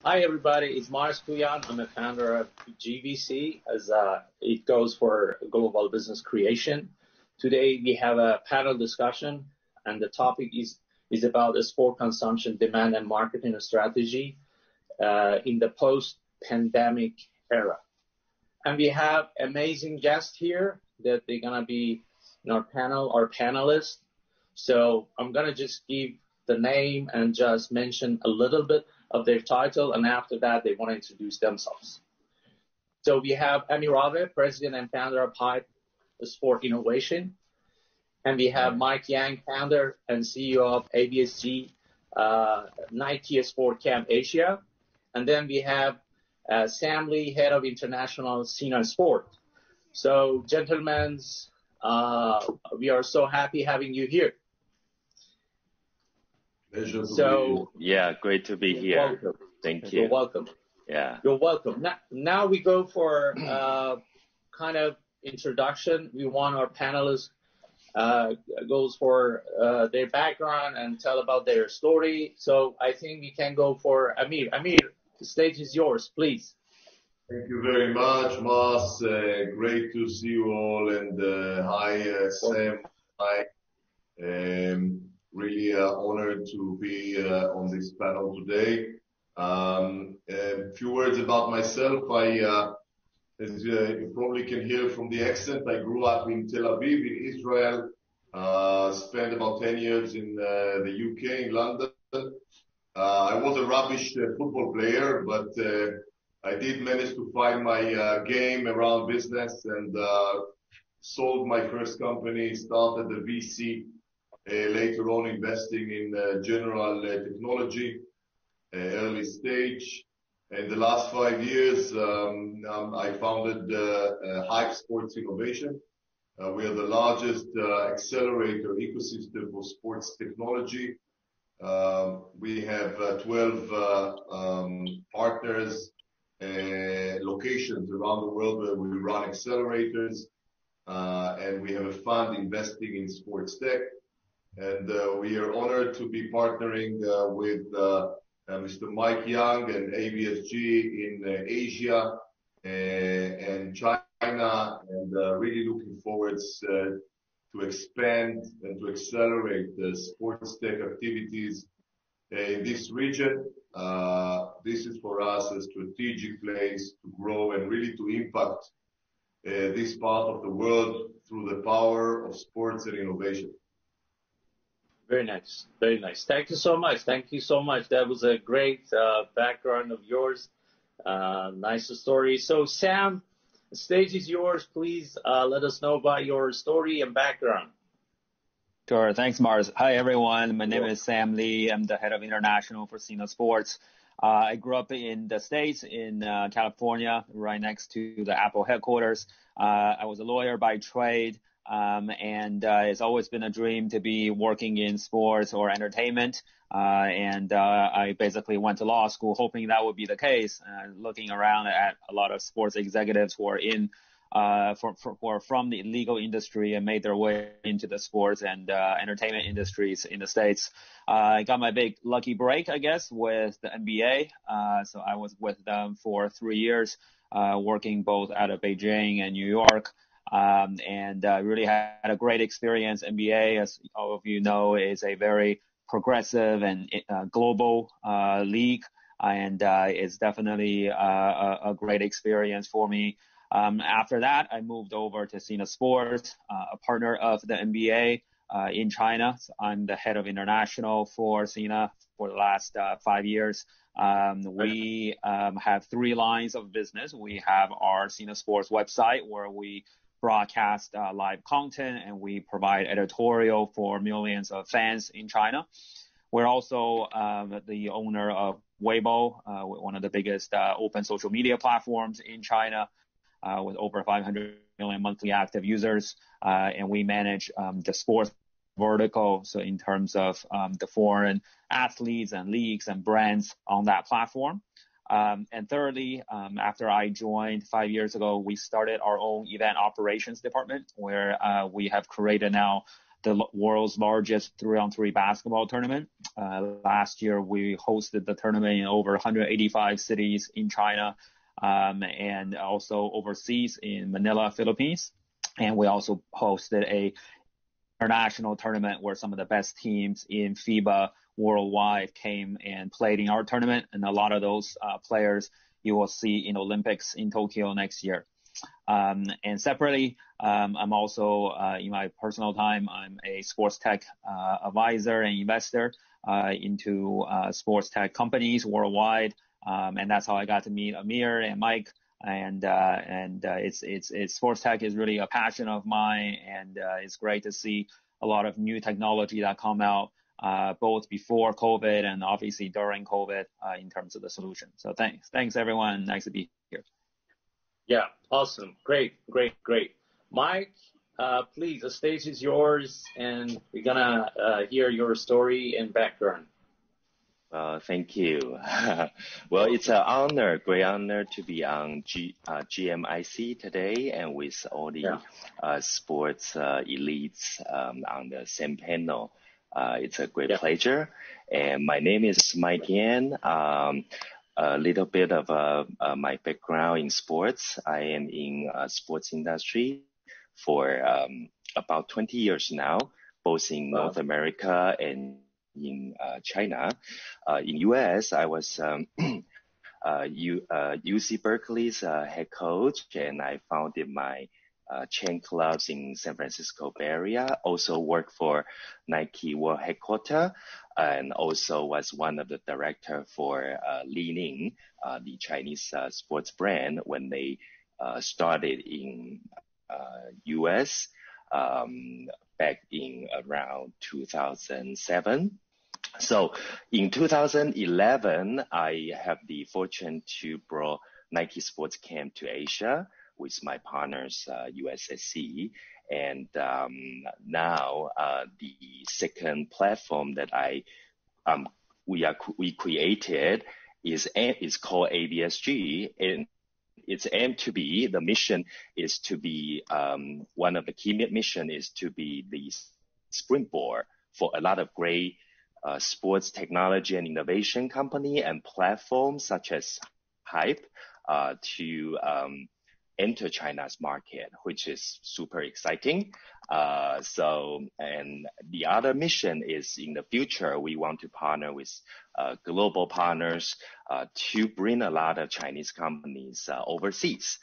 Hi, everybody. It's Mars Kuyan. I'm a founder of GVC, as it goes for global business creation. Today, we have a panel discussion, and the topic is about the sport consumption, demand, and marketing strategy in the post-pandemic era. And we have amazing guests here that they're going to be in our panel, our panelists. So I'm going to just give the name and just mention a little bit of their title, and after that, they want to introduce themselves. So we have Amir Rave, President and founder of Hype Sport Innovation. And we have Mike Yang, founder and CEO of ABSG Nike Sport Camp Asia. And then we have Sam Lee, head of international Sina Sport. So, gentlemen, we are so happy having you here. Pleasure to be here. Yeah, great to be here. Welcome. Thank you. You're welcome. Yeah. You're welcome. Now we go for kind of introduction. We want our panelists goes for their background and tell about their story. So I think we can go for Amir. Amir, the stage is yours, please. Thank you very much, Mas. Great to see you all. And hi, Sam. Hi. Really honored to be on this panel today. A few words about myself. As you probably can hear from the accent, I grew up in Tel Aviv, in Israel. Spent about 10 years in the UK, in London. I was a rubbish football player, but I did manage to find my game around business and sold my first company, started the VC, later on investing in general technology, early stage. In the last 5 years, I founded Hype Sports Innovation. We are the largest accelerator ecosystem for sports technology. We have 12 partners, locations around the world where we run accelerators, and we have a fund investing in sports tech. And we are honored to be partnering with Mr. Mike Yang and ABSG in Asia and China, and really looking forward to expand and to accelerate the sports tech activities in this region. This is for us a strategic place to grow and really to impact this part of the world through the power of sports and innovation. Very nice. Very nice. Thank you so much. Thank you so much. That was a great background of yours. Nice story. So, Sam, the stage is yours. Please let us know about your story and background. Sure. Thanks, Mars. Hi, everyone. My name is Sam Lee. I'm the head of international for Sina Sports. I grew up in the States, in California, right next to the Apple headquarters. I was a lawyer by trade. And it's always been a dream to be working in sports or entertainment. And I basically went to law school hoping that would be the case, looking around at a lot of sports executives who are who are from the legal industry and made their way into the sports and entertainment industries in the States. I got my big lucky break, I guess, with the NBA. So I was with them for 3 years, working both out of Beijing and New York. And really had a great experience. NBA, as all of you know, is a very progressive and global league, and it's definitely a great experience for me. After that, I moved over to Sina Sports, a partner of the NBA in China. So I'm the head of international for Sina for the last 5 years. We have 3 lines of business. We have our Sina Sports website, where we broadcast live content, and we provide editorial for millions of fans in China. We're also the owner of Weibo, one of the biggest open social media platforms in China, with over 500 million monthly active users. And we manage the sports vertical, so in terms of the foreign athletes and leagues and brands on that platform. And thirdly, after I joined 5 years ago, we started our own event operations department, where we have created now the world's largest 3-on-3 basketball tournament. Last year, we hosted the tournament in over 185 cities in China, and also overseas in Manila, Philippines. And we also hosted a international tournament where some of the best teams in FIBA worldwide came and played in our tournament. And a lot of those players you will see in Olympics in Tokyo next year. And separately, I'm also, in my personal time, I'm a sports tech advisor and investor into sports tech companies worldwide. And that's how I got to meet Amir and Mike. And it's sports tech is really a passion of mine, and it's great to see a lot of new technology that come out both before COVID and obviously during COVID in terms of the solution. So thanks everyone. Nice to be here. Yeah, awesome. Great. Mike, please, the stage is yours, and we're gonna hear your story and background. Thank you. Well, it's an great honor to be on GMIC today and with all the sports elites on the same panel. It's a great pleasure. And my name is Mike Yan. A little bit of my background in sports. I am in sports industry for about 20 years now, both in North America and in China. In US, I was UC Berkeley's head coach, and I founded my chain clubs in San Francisco Bay Area. Also worked for Nike World Headquarters, and also was one of the director for Li-Ning, the Chinese sports brand, when they started in US back in around 2007. So in 2011, I have the fortune to bring Nike Sports Camp to Asia with my partners, USSC. And now the second platform that we created is called ABSG, and it's aimed to be, the mission is to be, one of the key mission is to be the springboard for a lot of great sports technology and innovation company and platforms such as Hype to enter China's market, which is super exciting. And the other mission is, in the future, we want to partner with global partners to bring a lot of Chinese companies overseas.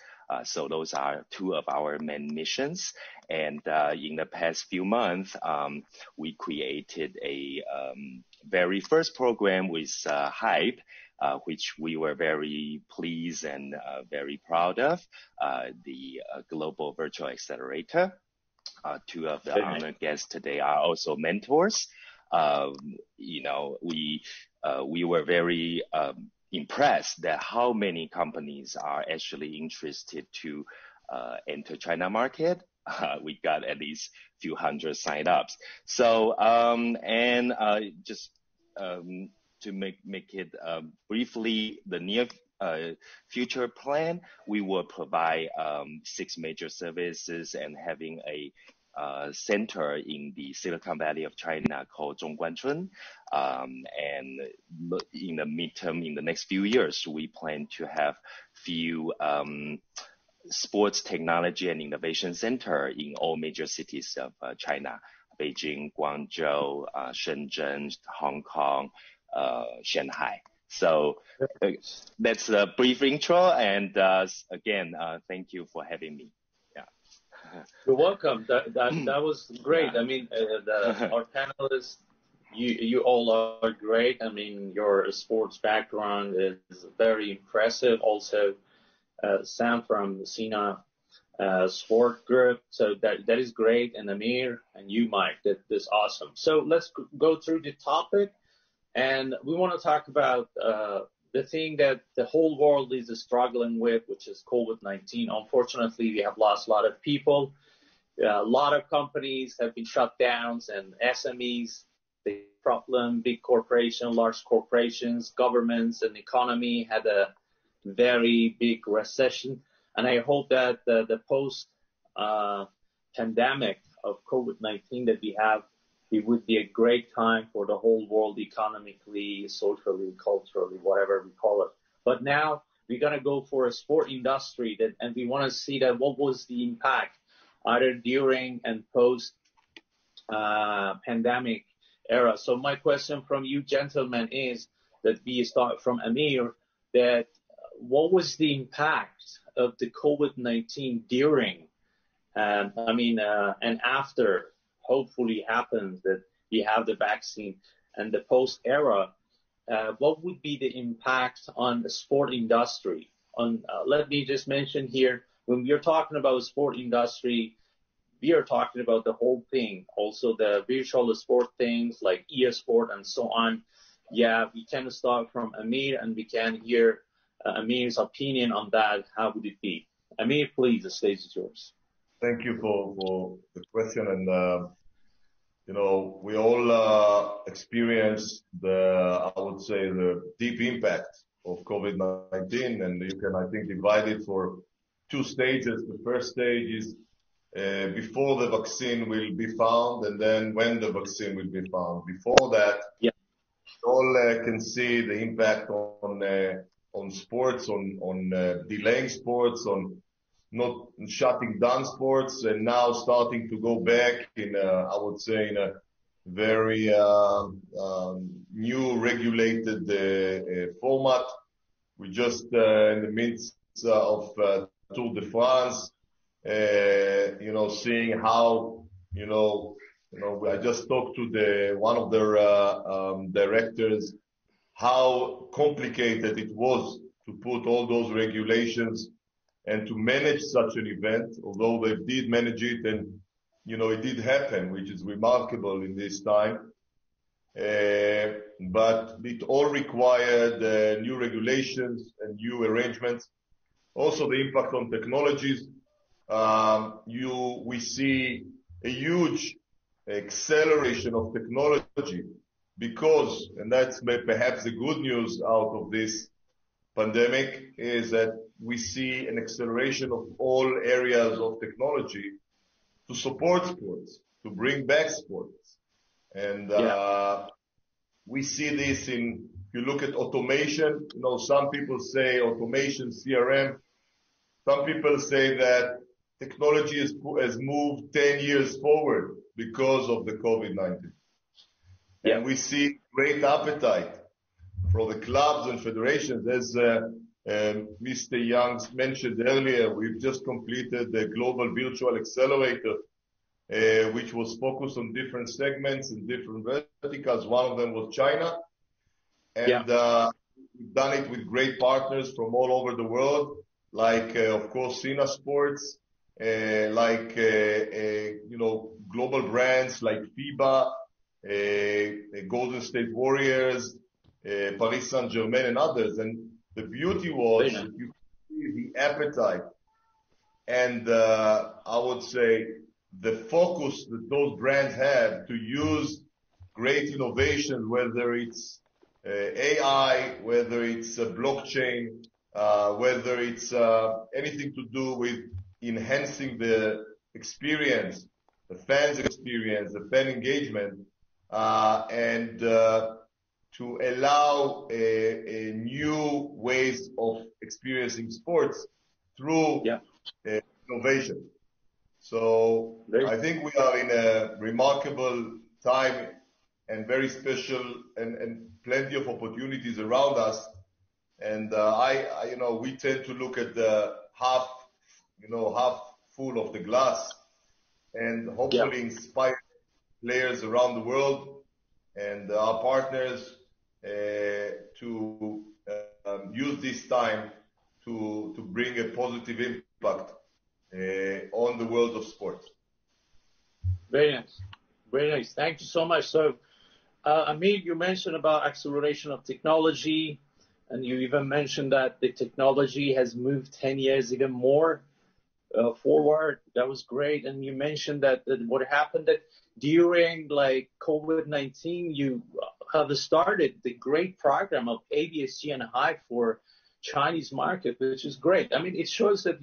So those are two of our main missions. And in the past few months, we created a very first program with Hype, which we were very pleased and very proud of, the Global Virtual Accelerator. Two of the honored guests today are also mentors. We were very impressed that how many companies are actually interested to enter China market. We got at least few hundred sign-ups. So, to make it briefly, the near future plan, we will provide 6 major services and having a center in the Silicon Valley of China called Zhongguancun. And in the midterm, in the next few years, we plan to have few sports technology and innovation center in all major cities of China: Beijing, Guangzhou, Shenzhen, Hong Kong, Shanghai. So that's a brief intro, and again, thank you for having me. You're welcome. That was great. I mean, our panelists, you all are great. I mean, your sports background is very impressive. Also, Sam from Sina Sport Group. So that is great. And Amir and you, Mike, that's awesome. So let's go through the topic. And we want to talk about the thing that the whole world is struggling with, which is COVID-19. Unfortunately, we have lost a lot of people. A lot of companies have been shut down, and SMEs, the problem, big corporations, large corporations, governments, and economy had a very big recession. And I hope that the post-pandemic of COVID-19 that we have, it would be a great time for the whole world economically, socially, culturally, whatever we call it. But now we're going to go for a sport industry and we want to see that what was the impact either during and post pandemic era. So my question from you gentlemen is that we start from Amir, that what was the impact of the COVID-19 during, and after hopefully happens that we have the vaccine and the post era, what would be the impact on the sport industry? Let me just mention here, when we're talking about sport industry, we are talking about the whole thing, also the virtual sport things like Esports and so on. Yeah, we can start from Amir and we can hear Amir's opinion on that. How would it be? Amir, please, the stage is yours. Thank you for the question. And, we all experience I would say, the deep impact of COVID-19. And you can, I think, divide it for two stages. The first stage is before the vaccine will be found, and then when the vaccine will be found. Before that, yeah, all can see the impact on sports, on delaying sports, on not shutting down sports, and now starting to go back in, I would say, in a very new regulated format. We just in the midst of Tour de France. Seeing how, I just talked to one of their directors, how complicated it was to put all those regulations and to manage such an event, although they did manage it and, it did happen, which is remarkable in this time. But it all required new regulations and new arrangements. Also the impact on technologies. We see a huge acceleration of technology because, and that's perhaps the good news out of this pandemic, is that we see an acceleration of all areas of technology to support sports, to bring back sports. And we see this if you look at automation, some people say automation, CRM. Some people say that technology has moved 10 years forward because of the COVID-19. Yeah. And we see great appetite for the clubs and federations. As Mr. Young mentioned earlier, we've just completed the Global Virtual Accelerator, which was focused on different segments and different verticals. One of them was China. And we've done it with great partners from all over the world, like, of course, Sina Sports, like, global brands like FIBA, Golden State Warriors, Paris Saint-Germain, and others. And the beauty was that you see the appetite and, I would say, the focus that those brands have to use great innovation, whether it's AI, whether it's blockchain, whether it's anything to do with enhancing the experience, the fans' experience, the fan engagement, and to allow new ways of experiencing sports through innovation. So I think we are in a remarkable time and very special and plenty of opportunities around us. And we tend to look at the half full of the glass, and hopefully inspire players around the world and our partners to use this time to bring a positive impact on the world of sports. Very nice. Very nice. Thank you so much. So, Amir, you mentioned about acceleration of technology, and you even mentioned that the technology has moved 10 years even more forward. That was great. And you mentioned that what happened that during like COVID-19, you have started the great program of ABSG and HIVE for Chinese market, which is great. I mean, it shows that,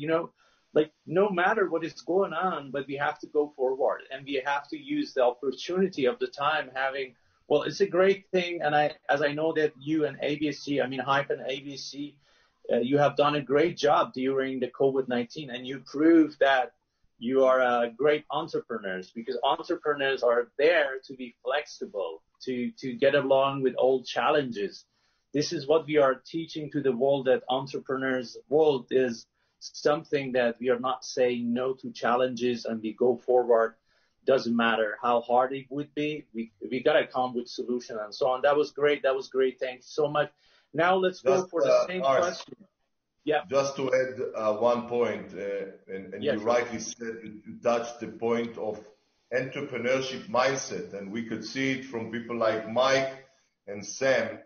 like no matter what is going on, but we have to go forward and we have to use the opportunity of the time having, well, it's a great thing. And as I know that you and ABSC, I mean, Hype and ABSC, you have done a great job during the COVID-19, and you proved that you are great entrepreneurs, because entrepreneurs are there to be flexible, to get along with all challenges. This is what we are teaching to the world, that entrepreneurs world is something that we are not saying no to challenges and we go forward. Doesn't matter how hard it would be. We got to come with solution and so on. That was great. That was great. Thanks so much. Now let's go for the same question. Yeah. Just to add one point, and yeah, you sure. rightly said you touched the point of entrepreneurship mindset, and we could see it from people like Mike and Sam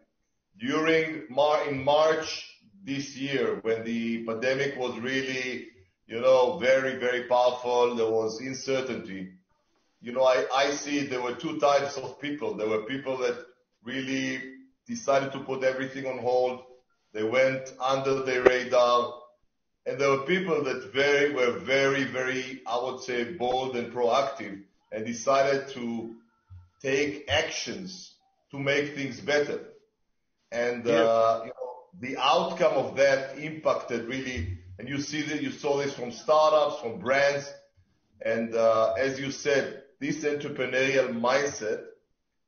during in March this year, when the pandemic was really, very, very powerful. There was uncertainty. I see there were two types of people. There were people that really decided to put everything on hold. They went under the radar. And there were people that were very, very, I would say, bold and proactive, and decided to take actions to make things better. And, the outcome of that impacted really, and you saw this from startups, from brands. And, as you said, this entrepreneurial mindset,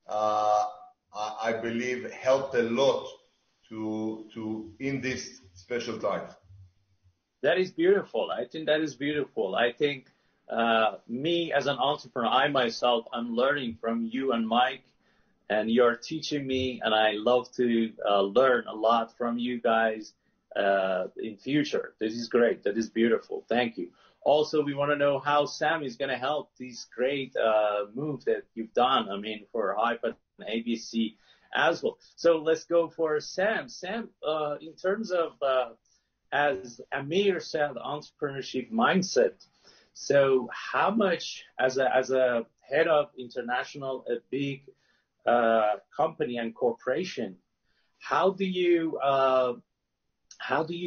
I believe helped a lot to in this special time. That is beautiful. I think that is beautiful. I think me as an entrepreneur, I myself, I'm learning from you and Mike, and you're teaching me, and I love to learn a lot from you guys in future. This is great. That is beautiful. Thank you. Also, we want to know how Sam is going to help these great moves that you've done. I mean, for Hype and ABC as well. So let's go for Sam. Sam, in terms of, as Amir said, entrepreneurship mindset. So how much, as a head of international, a big company and corporation, how do you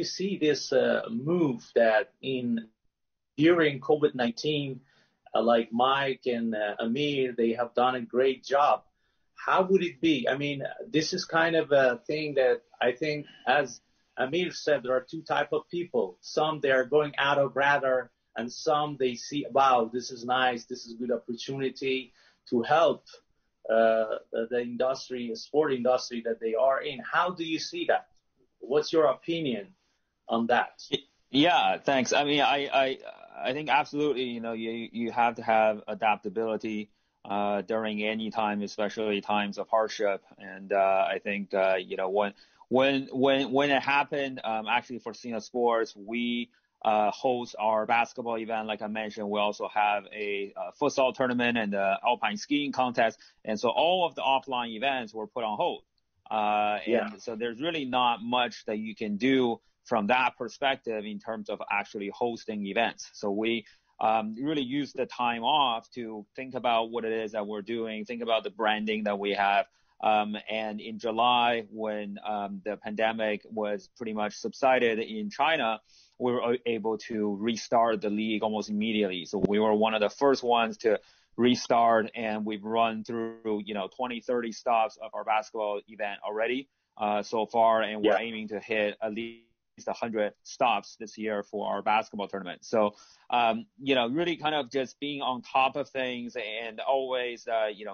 see this move that during COVID-19, like Mike and Amir, they have done a great job. How would it be? I mean, this is kind of a thing that I think, as Amir said, there are two types of people. Some, they are going out of radar, and some, they see, wow, this is nice, this is a good opportunity to help the industry, sport industry that they are in. How do you see that? What's your opinion on that? Yeah, thanks. I mean, I think absolutely, you have to have adaptability during any time, especially times of hardship. And I think when it happened, actually for Sina Sports, we host our basketball event. Like I mentioned, we also have a futsal tournament and the alpine skiing contest. And so all of the offline events were put on hold. And so there's really not much that you can do from that perspective in terms of actually hosting events. So we really use the time off to think about what it is that we're doing, think about the branding that we have. And in July, when the pandemic was pretty much subsided in China, we were able to restart the league almost immediately. So we were one of the first ones to restart, and we've run through 20, 30 stops of our basketball event already so far, and we're aiming to hit at least 100 stops this year for our basketball tournament. So, really kind of just being on top of things and always,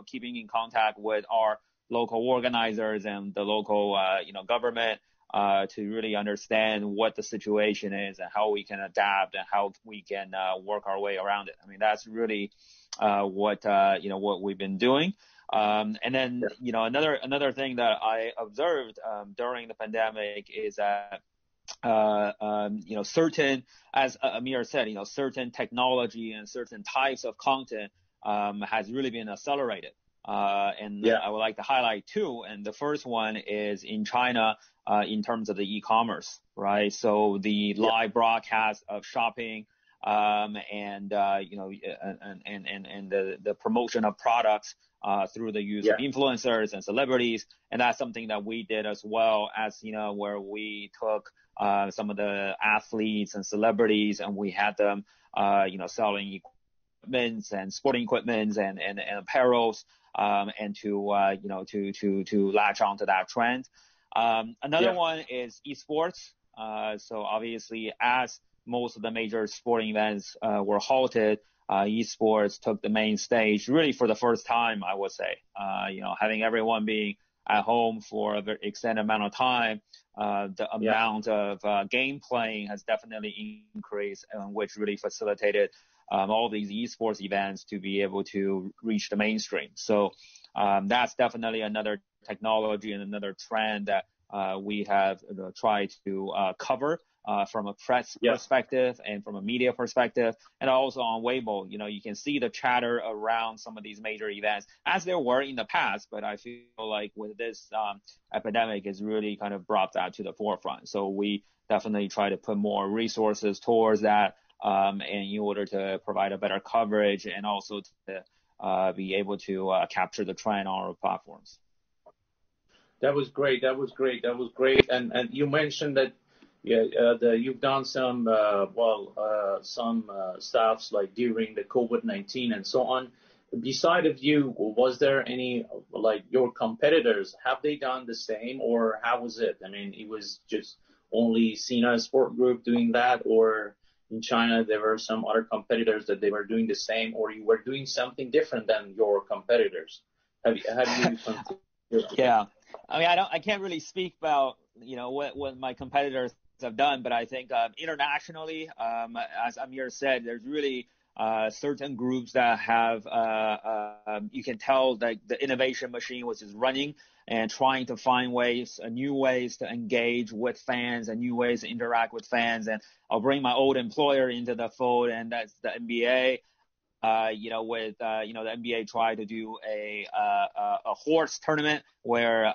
keeping in contact with our local organizers and the local, government, to really understand what the situation is and how we can adapt and how we can, work our way around it. I mean, that's really, what we've been doing. And then, another thing that I observed, during the pandemic is that, certain, as Amir said, certain technology and certain types of content has really been accelerated. And I would like to highlight two. And the first one is in China, in terms of the e-commerce, right? So the live broadcast of shopping, and the promotion of products through the use of influencers and celebrities. And that's something that we did as well, as where we took some of the athletes and celebrities, and we had them, selling equipment and sporting equipment and apparels, and to latch onto that trend. Another one is esports. So obviously, as most of the major sporting events were halted, esports took the main stage really for the first time, I would say. Having everyone being at home for a very extended amount of time, the amount of game playing has definitely increased, which really facilitated all these esports events to be able to reach the mainstream. So that's definitely another technology and another trend that we have tried to cover from a press perspective and from a media perspective, and also on Weibo. You can see the chatter around some of these major events as there were in the past, but I feel like with this epidemic, it's really kind of brought that to the forefront. So we definitely try to put more resources towards that, and in order to provide a better coverage and also to be able to capture the trend on our platforms. That was great. And you mentioned that you've done some stuffs like during the COVID-19 and so on. Beside of you, was there any, like your competitors, have they done the same, or how was it? I mean, it was just only Sina Sport Group doing that, or in China there were some other competitors that they were doing the same, or you were doing something different than your competitors? Have you Yeah. I mean, I can't really speak about, what my competitors have done, but I think internationally, as Amir said, there's really certain groups that have, you can tell that the innovation machine was just running and trying to find new ways to engage with fans and new ways to interact with fans. And I'll bring my old employer into the fold, and that's the NBA. The NBA tried to do a horse tournament where,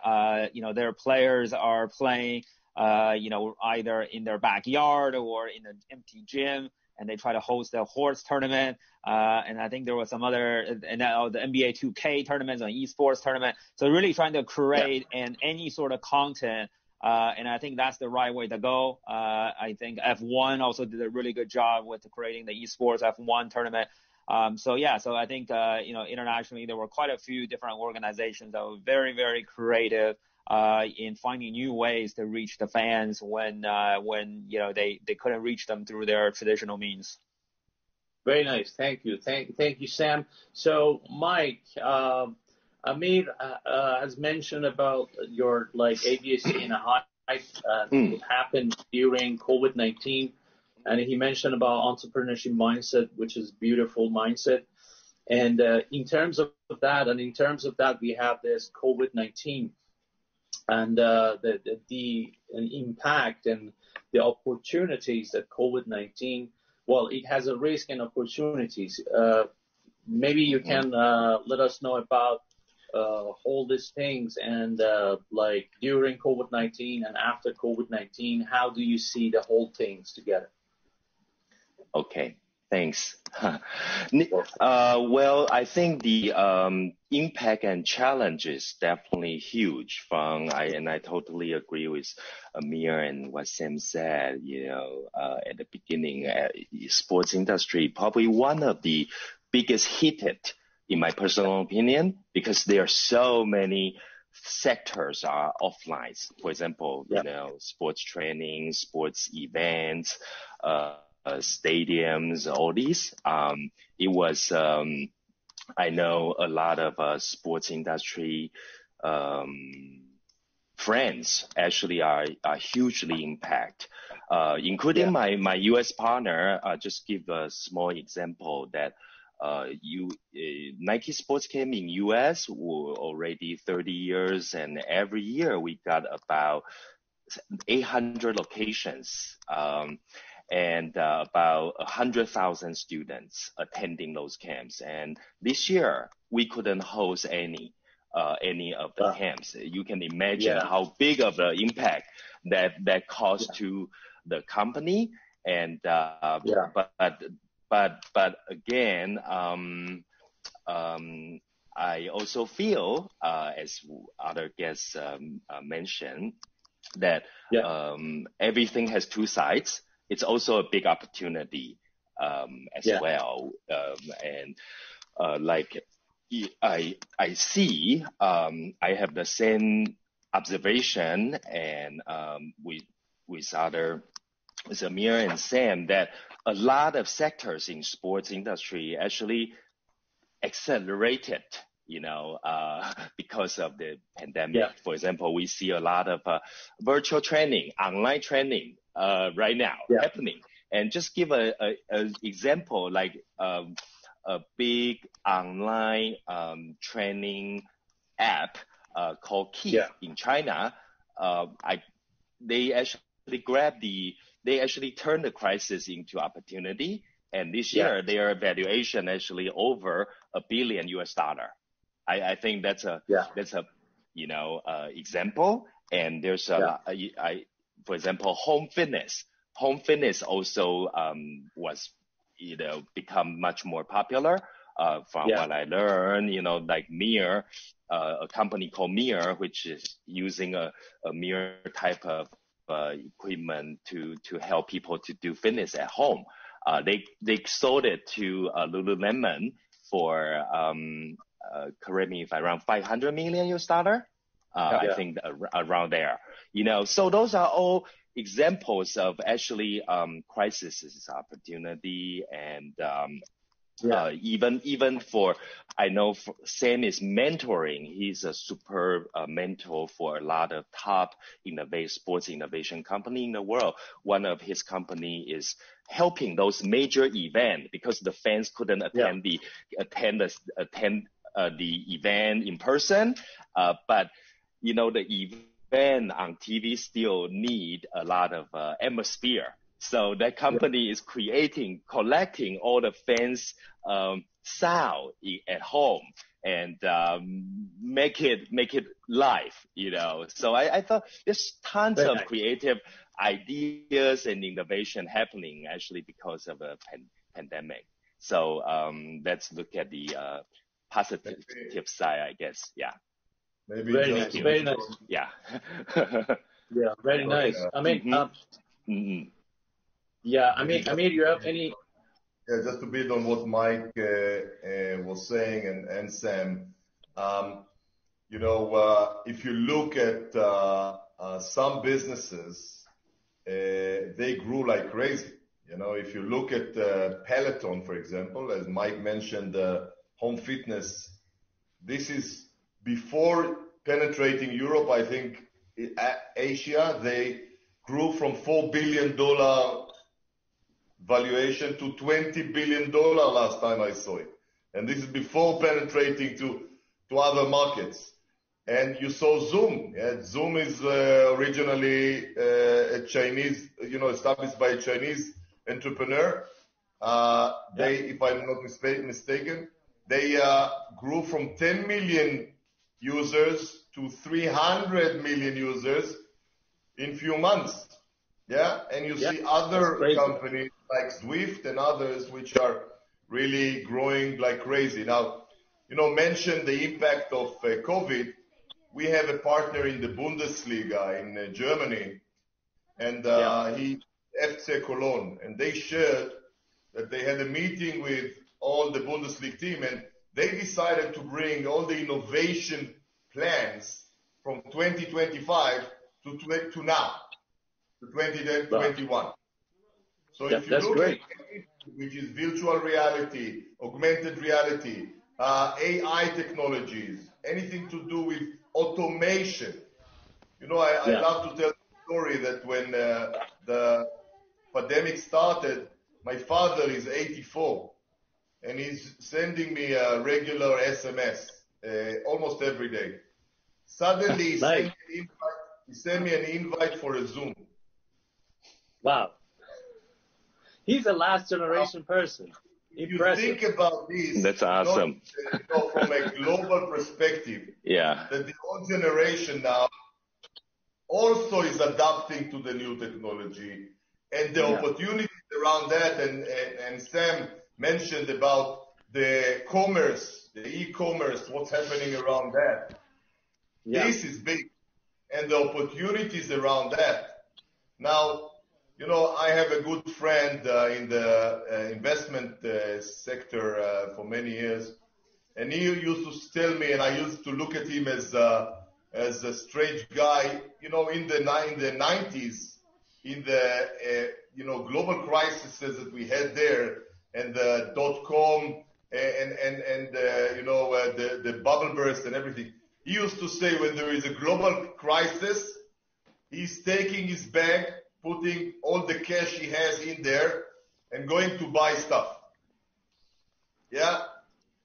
their players are playing, either in their backyard or in an empty gym, and they try to host a horse tournament. And I think there was some other, and now the NBA 2K tournaments, an esports tournament. So really trying to create any sort of content. And I think that's the right way to go. I think F1 also did a really good job with creating the esports F1 tournament. So I think, internationally, there were quite a few different organizations that were very, very creative, in finding new ways to reach the fans when they couldn't reach them through their traditional means. Very nice. Thank you. Thank you, Sam. So, Mike, Amir has mentioned about your ADAC in a hike it happened during COVID-19. And he mentioned about entrepreneurship mindset, which is beautiful mindset. And in terms of that, we have this COVID-19 and the impact and the opportunities that COVID-19. Well, it has a risk and opportunities. Maybe you can let us know about all these things and during COVID-19 and after COVID-19, how do you see the whole things together? Okay, thanks. Well, I think the impact and challenge is definitely huge. And I totally agree with Amir and what Sam said. At the beginning, sports industry probably one of the biggest hit, in my personal opinion, because there are so many sectors are offline. For example, sports training, sports events, stadiums, all these. It was, I know a lot of sports industry friends actually are hugely impacted, including my US partner. Just give a small example that Nike Sports came in US already 30 years, and every year we got about 800 locations. And about 100,000 students attending those camps. And this year, we couldn't host any of the camps. You can imagine how big of the impact that caused to the company. And but again, I also feel, as other guests mentioned, that Yeah. everything has two sides. It's also a big opportunity as well. Like I see, I have the same observation, and with Amir and Sam, that a lot of sectors in sports industry actually accelerated, because of the pandemic. Yeah. For example, we see a lot of virtual training, online training right now happening. And just give a example, like a big online training app called Keep in China. They actually turned the crisis into opportunity. And this year, their valuation actually over $1 billion. I think that's a example. And there's for example, home fitness. Home fitness also was become much more popular. From what I learned, like Mir, a company called Mir, which is using a Mir type of equipment to help people to do fitness at home. They sold it to Lululemon for, correct me if I'm wrong, $500 million. I think around there. So those are all examples of actually crisis is opportunity, and even for, I know Sam is mentoring. He's a superb mentor for a lot of top sports innovation company in the world. One of his company is helping those major events because the fans couldn't attend the event in person, but the event on TV still need a lot of atmosphere. So that company is collecting all the fans' sound at home and make it live. So I thought there's tons of creative ideas and innovation happening actually because of a pandemic. So let's look at the positive side, I guess. Yeah. Maybe very nice. Very nice. Yeah. Yeah, very nice. I mean, yeah, I mean, Amir, you have any? Yeah, just to build on what Mike was saying and Sam, if you look at some businesses, they grew like crazy. If you look at Peloton, for example, as Mike mentioned, home fitness, this is before penetrating Europe. I think Asia, they grew from $4 billion valuation to $20 billion last time I saw it. And this is before penetrating to other markets. And you saw Zoom. Yeah? Zoom is originally a Chinese, established by a Chinese entrepreneur. If I'm not mistaken, they grew from 10 million users to 300 million users in few months. Yeah, and you see other companies like Zwift and others which are really growing like crazy. Now, mention the impact of COVID. We have a partner in the Bundesliga in Germany, and he FC Cologne, and they shared that they had a meeting with all the Bundesliga team, and they decided to bring all the innovation plans from 2025 to now. To 2021. So if you look at it, which is virtual reality, augmented reality, AI technologies, anything to do with automation. I love to tell the story that when the pandemic started, my father is 84, and he's sending me a regular SMS almost every day. Suddenly, he sent me an invite for a Zoom. Wow. He's a last generation person. Impressive. You think about this. That's awesome. From a global perspective. Yeah. That the old generation now also is adapting to the new technology and the opportunities around that. And Sam mentioned about the commerce, the e-commerce, what's happening around that. Yeah. This is big. and the opportunities around that. Now, I have a good friend in the investment sector for many years, and he used to tell me, and I used to look at him as a strange guy. In the 90s, in the global crises that we had there, and the .com and the bubble burst and everything. He used to say when there is a global crisis, he's taking his bag, putting all the cash he has in there, and going to buy stuff. Yeah?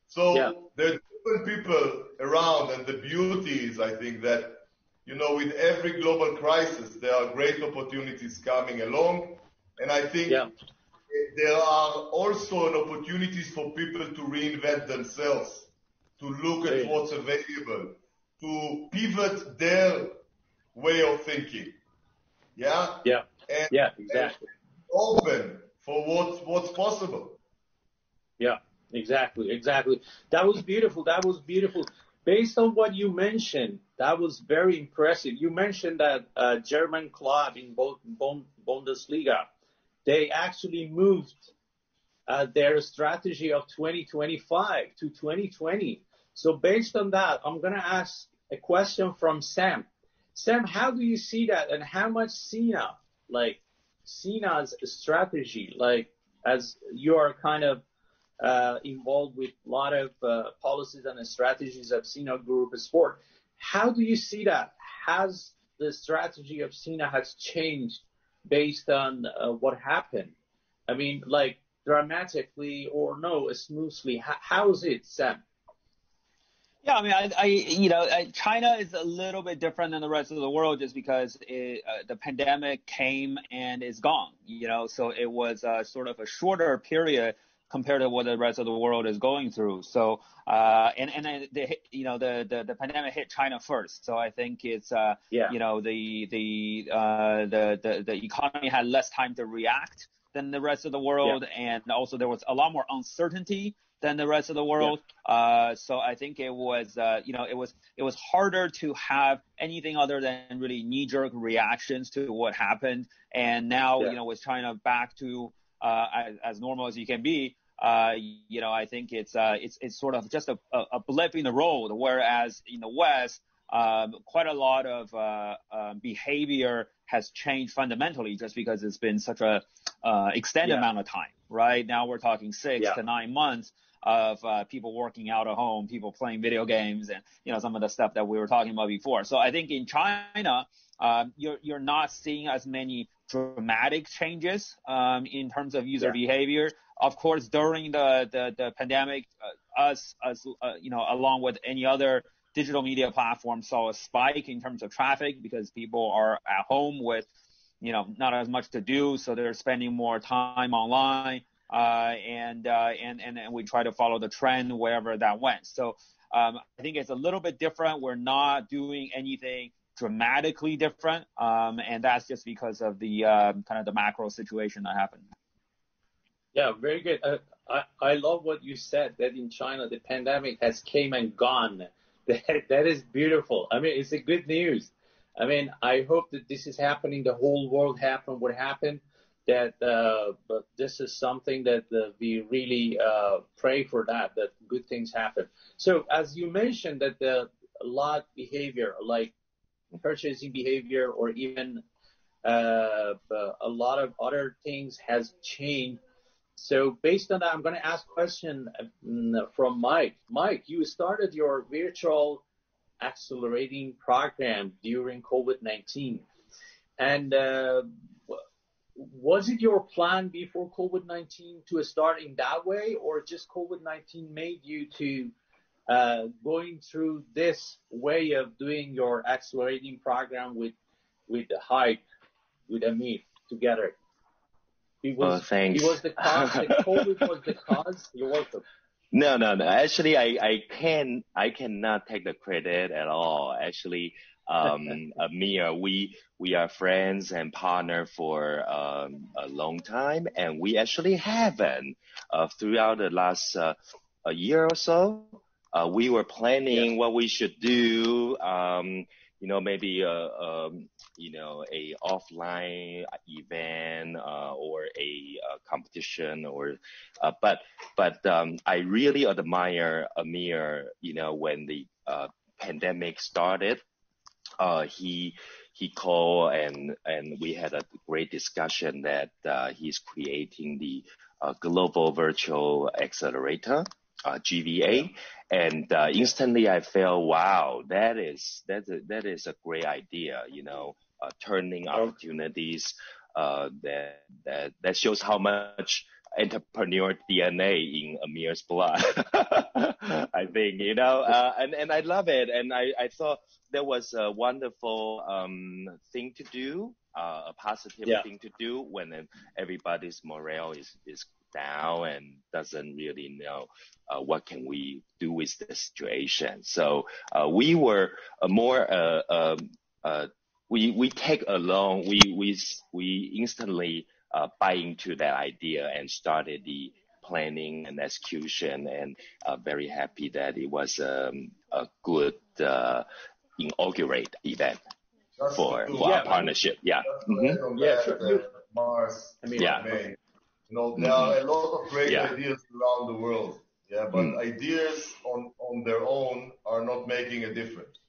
So there are different people around, and the beauty is, I think, that, with every global crisis, there are great opportunities coming along. And I think there are also opportunities for people to reinvent themselves, to look at what's available, to pivot their way of thinking. Yeah? Yeah. And, Exactly. And open for what's possible. Yeah, exactly. That was beautiful. Based on what you mentioned, that was very impressive. You mentioned that German club in Bundesliga, they actually moved their strategy of 2025 to 2020. So based on that, I'm going to ask a question from Sam. Sam, how do you see that, and how much Sina's strategy, as you are kind of involved with a lot of policies and strategies of Sina Group Sport, how do you see that? Has the strategy of Sina has changed based on what happened? I mean, dramatically or no, smoothly? How is it, Sam? Yeah, I mean, China is a little bit different than the rest of the world just because the pandemic came and is gone, so it was sort of a shorter period compared to what the rest of the world is going through. So, the pandemic hit China first. So I think it's, the economy had less time to react than the rest of the world. And also there was a lot more uncertainty than the rest of the world. So I think it was, it was harder to have anything other than really knee-jerk reactions to what happened. And now, with China back to as normal as you can be, I think it's sort of just a blip in the road. Whereas in the West, quite a lot of behavior has changed fundamentally just because it's been such a extended amount of time. Right now, we're talking 6 to 9 months of people working out at home, people playing video games, and some of the stuff that we were talking about before. So I think in China, you're not seeing as many dramatic changes in terms of user behavior. Of course, during the pandemic, along with any other digital media platform, saw a spike in terms of traffic because people are at home with not as much to do, so they're spending more time online. And we try to follow the trend wherever that went. So I think it's a little bit different. We're not doing anything dramatically different, and that's just because of the kind of the macro situation that happened. Yeah, very good. I love what you said, that in China the pandemic has came and gone. That is beautiful. I mean, it's a good news. I mean, I hope that this is happening. The whole world happened what happened. But this is something that we really pray for, that good things happen. So as you mentioned that a lot behavior, like purchasing behavior or even a lot of other things has changed. So based on that, I'm going to ask a question from Mike. Mike, you started your virtual accelerating program during COVID-19. And was it your plan before COVID-19 to start in that way, or just COVID-19 made you to going through this way of doing your accelerating program with the Hype, with Amir together? Thanks. It was the cause. The COVID was the cause. You're welcome. No. Actually, I cannot take the credit at all. Actually, Amir, we are friends and partner for a long time, and we actually haven't throughout the last a year or so. We were planning what we should do maybe a offline event or a competition but I really admire Amir, when the pandemic started. He called and we had a great discussion that he's creating the Global Virtual Accelerator, GVA, and instantly I felt, wow, that is a great idea, turning opportunities. That shows how much entrepreneur DNA in Amir's blood. I think, and I love it. And I thought that was a wonderful thing to do, a positive thing to do when everybody's morale is down and doesn't really know what can we do with the situation. So we were more we take along, we instantly buy into that idea and started the planning and execution, and very happy that it was a good inaugurate event for our partnership. Yeah. Sure. Mars, yeah. May. There are a lot of great ideas around the world. Yeah, but ideas on their own are not making a difference.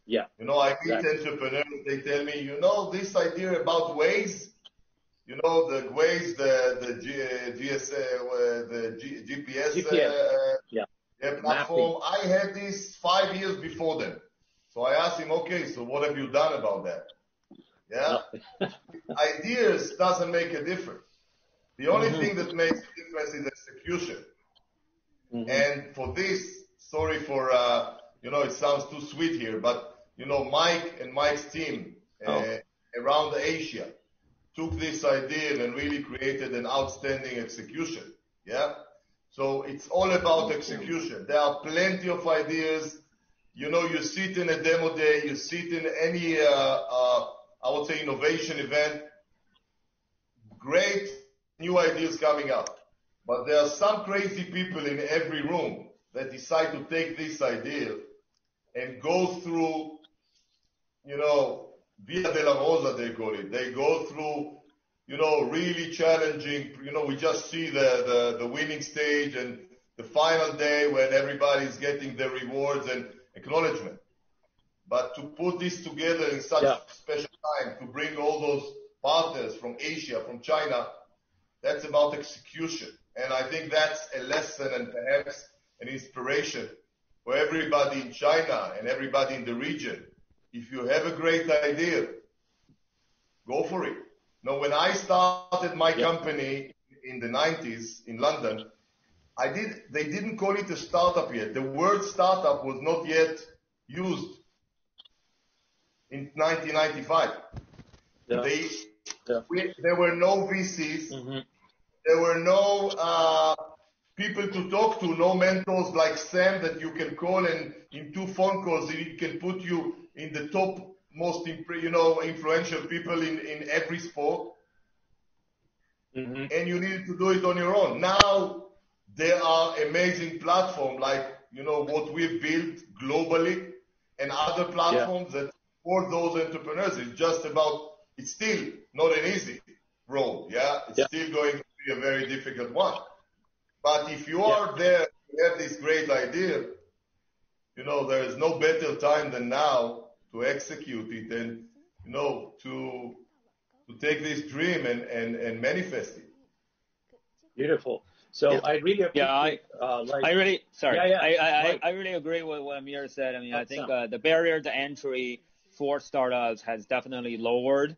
Yeah. I meet entrepreneurs, they tell me, this idea about Waze, the Waze, the GPS platform, I had this 5 years before them. So I asked him, okay, so what have you done about that? Yeah. Ideas doesn't make a difference. The only thing that makes a difference is execution. And for this, sorry for, it sounds too sweet here, but, Mike and Mike's team around Asia took this idea and really created an outstanding execution. Yeah. So it's all about execution. There are plenty of ideas. You sit in a demo day, you sit in any, I would say, innovation event. Great new ideas coming up. But there are some crazy people in every room that decide to take this idea and go through, Via de la Rosa, they call it. They go through, really challenging, we just see the winning stage and the final day when everybody's getting their rewards and acknowledgement. But to put this together in such a special time, to bring all those partners from Asia, from China, that's about execution. And I think that's a lesson and perhaps an inspiration for everybody in China and everybody in the region. If you have a great idea, go for it. When I started my company in the 90s in London, they didn't call it a startup yet. The word startup was not yet used in 1995. There were no VCs. There were no people to talk to, no mentors like Sam that you can call, and in 2 phone calls he can put you in the top most influential people in every sport. And you need to do it on your own. Now there are amazing platforms like what we've built globally and other platforms that for those entrepreneurs. It's still not an easy road. It's still going to be a very difficult one. But if you are there, you have this great idea, there is no better time than now to execute it and, to take this dream and manifest it. Beautiful. So I really appreciate, I really agree with what Amir said. I mean, I think the barrier to entry for startups has definitely lowered.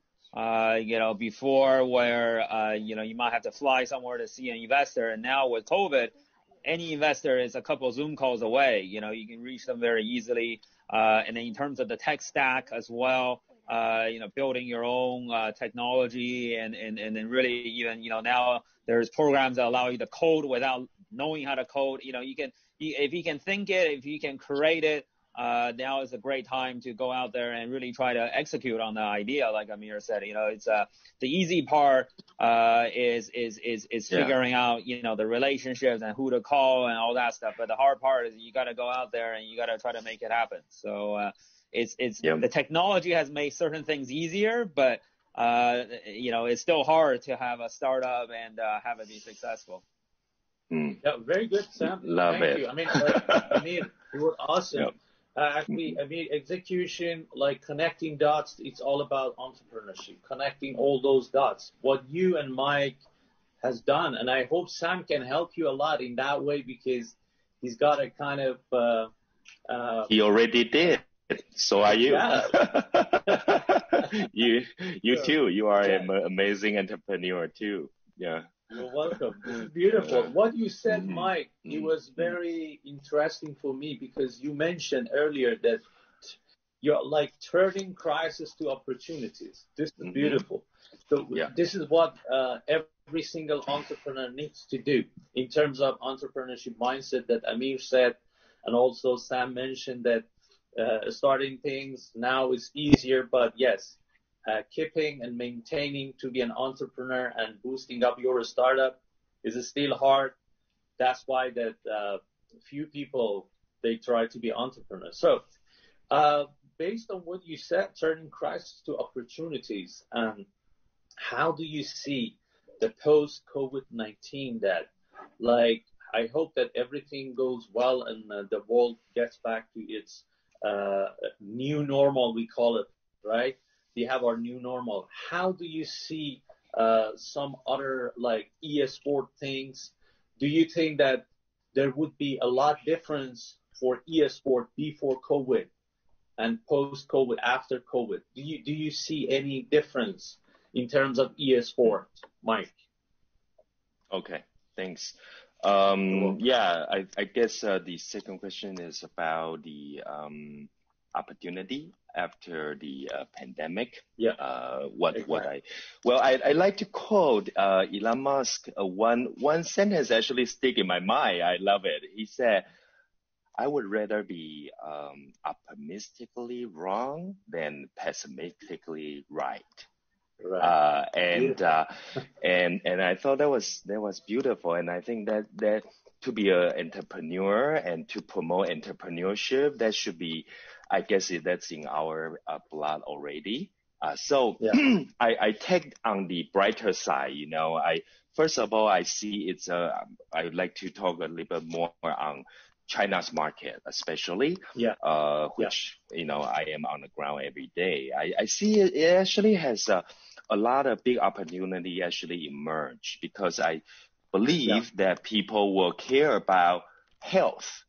Before where, you might have to fly somewhere to see an investor. And now with COVID, any investor is a couple of Zoom calls away. You can reach them very easily. And then in terms of the tech stack as well, building your own technology and then really even, now there's programs that allow you to code without knowing how to code. If you can think it, if you can create it, now is a great time to go out there and really try to execute on the idea. Like Amir said, it's the easy part is figuring out the relationships and who to call and all that stuff. But the hard part is you got to go out there and you got to try to make it happen. So The technology has made certain things easier, but it's still hard to have a startup and have it be successful. Yeah, very good, Sam. Thank you. I mean, it was awesome. Yep. Actually, I mean, execution, like connecting dots, it's all about entrepreneurship, connecting all those dots. What you and Mike has done, and I hope Sam can help you a lot in that way, because he's got a kind of he already did. So are you. Yeah. you too. You are an amazing entrepreneur too. Yeah. You're welcome. This is beautiful. What you said, Mike, it was very interesting for me, because you mentioned earlier that you're like turning crisis to opportunities. This is beautiful. So this is what every single entrepreneur needs to do in terms of entrepreneurship mindset that Amir said, and also Sam mentioned that starting things now is easier, but yes, keeping and maintaining to be an entrepreneur and boosting up your startup is still hard. That's why that few people, they try to be entrepreneurs. So based on what you said, turning crisis to opportunities, how do you see the post-COVID-19 that, like, I hope that everything goes well and the world gets back to its new normal, we call it, right? We have our new normal. How do you see some other like e-sport things? Do you think that there would be a lot difference for e-sport before COVID and post-COVID, after COVID? Do you see any difference in terms of e-sport, Mike? Okay, thanks. I guess the second question is about the opportunity after the pandemic. I like to quote Elon Musk. One sentence actually stick in my mind. I love it. He said, "I would rather be optimistically wrong than pessimistically right." Right. And I thought that was beautiful. And I think that to be an entrepreneur and to promote entrepreneurship, that should be, I guess that's in our blood already. I take on the brighter side, first of all, I see I would like to talk a little bit more on China's market, especially, which, I am on the ground every day. I see it actually has a lot of big opportunity actually emerge, because I believe that people will care about health,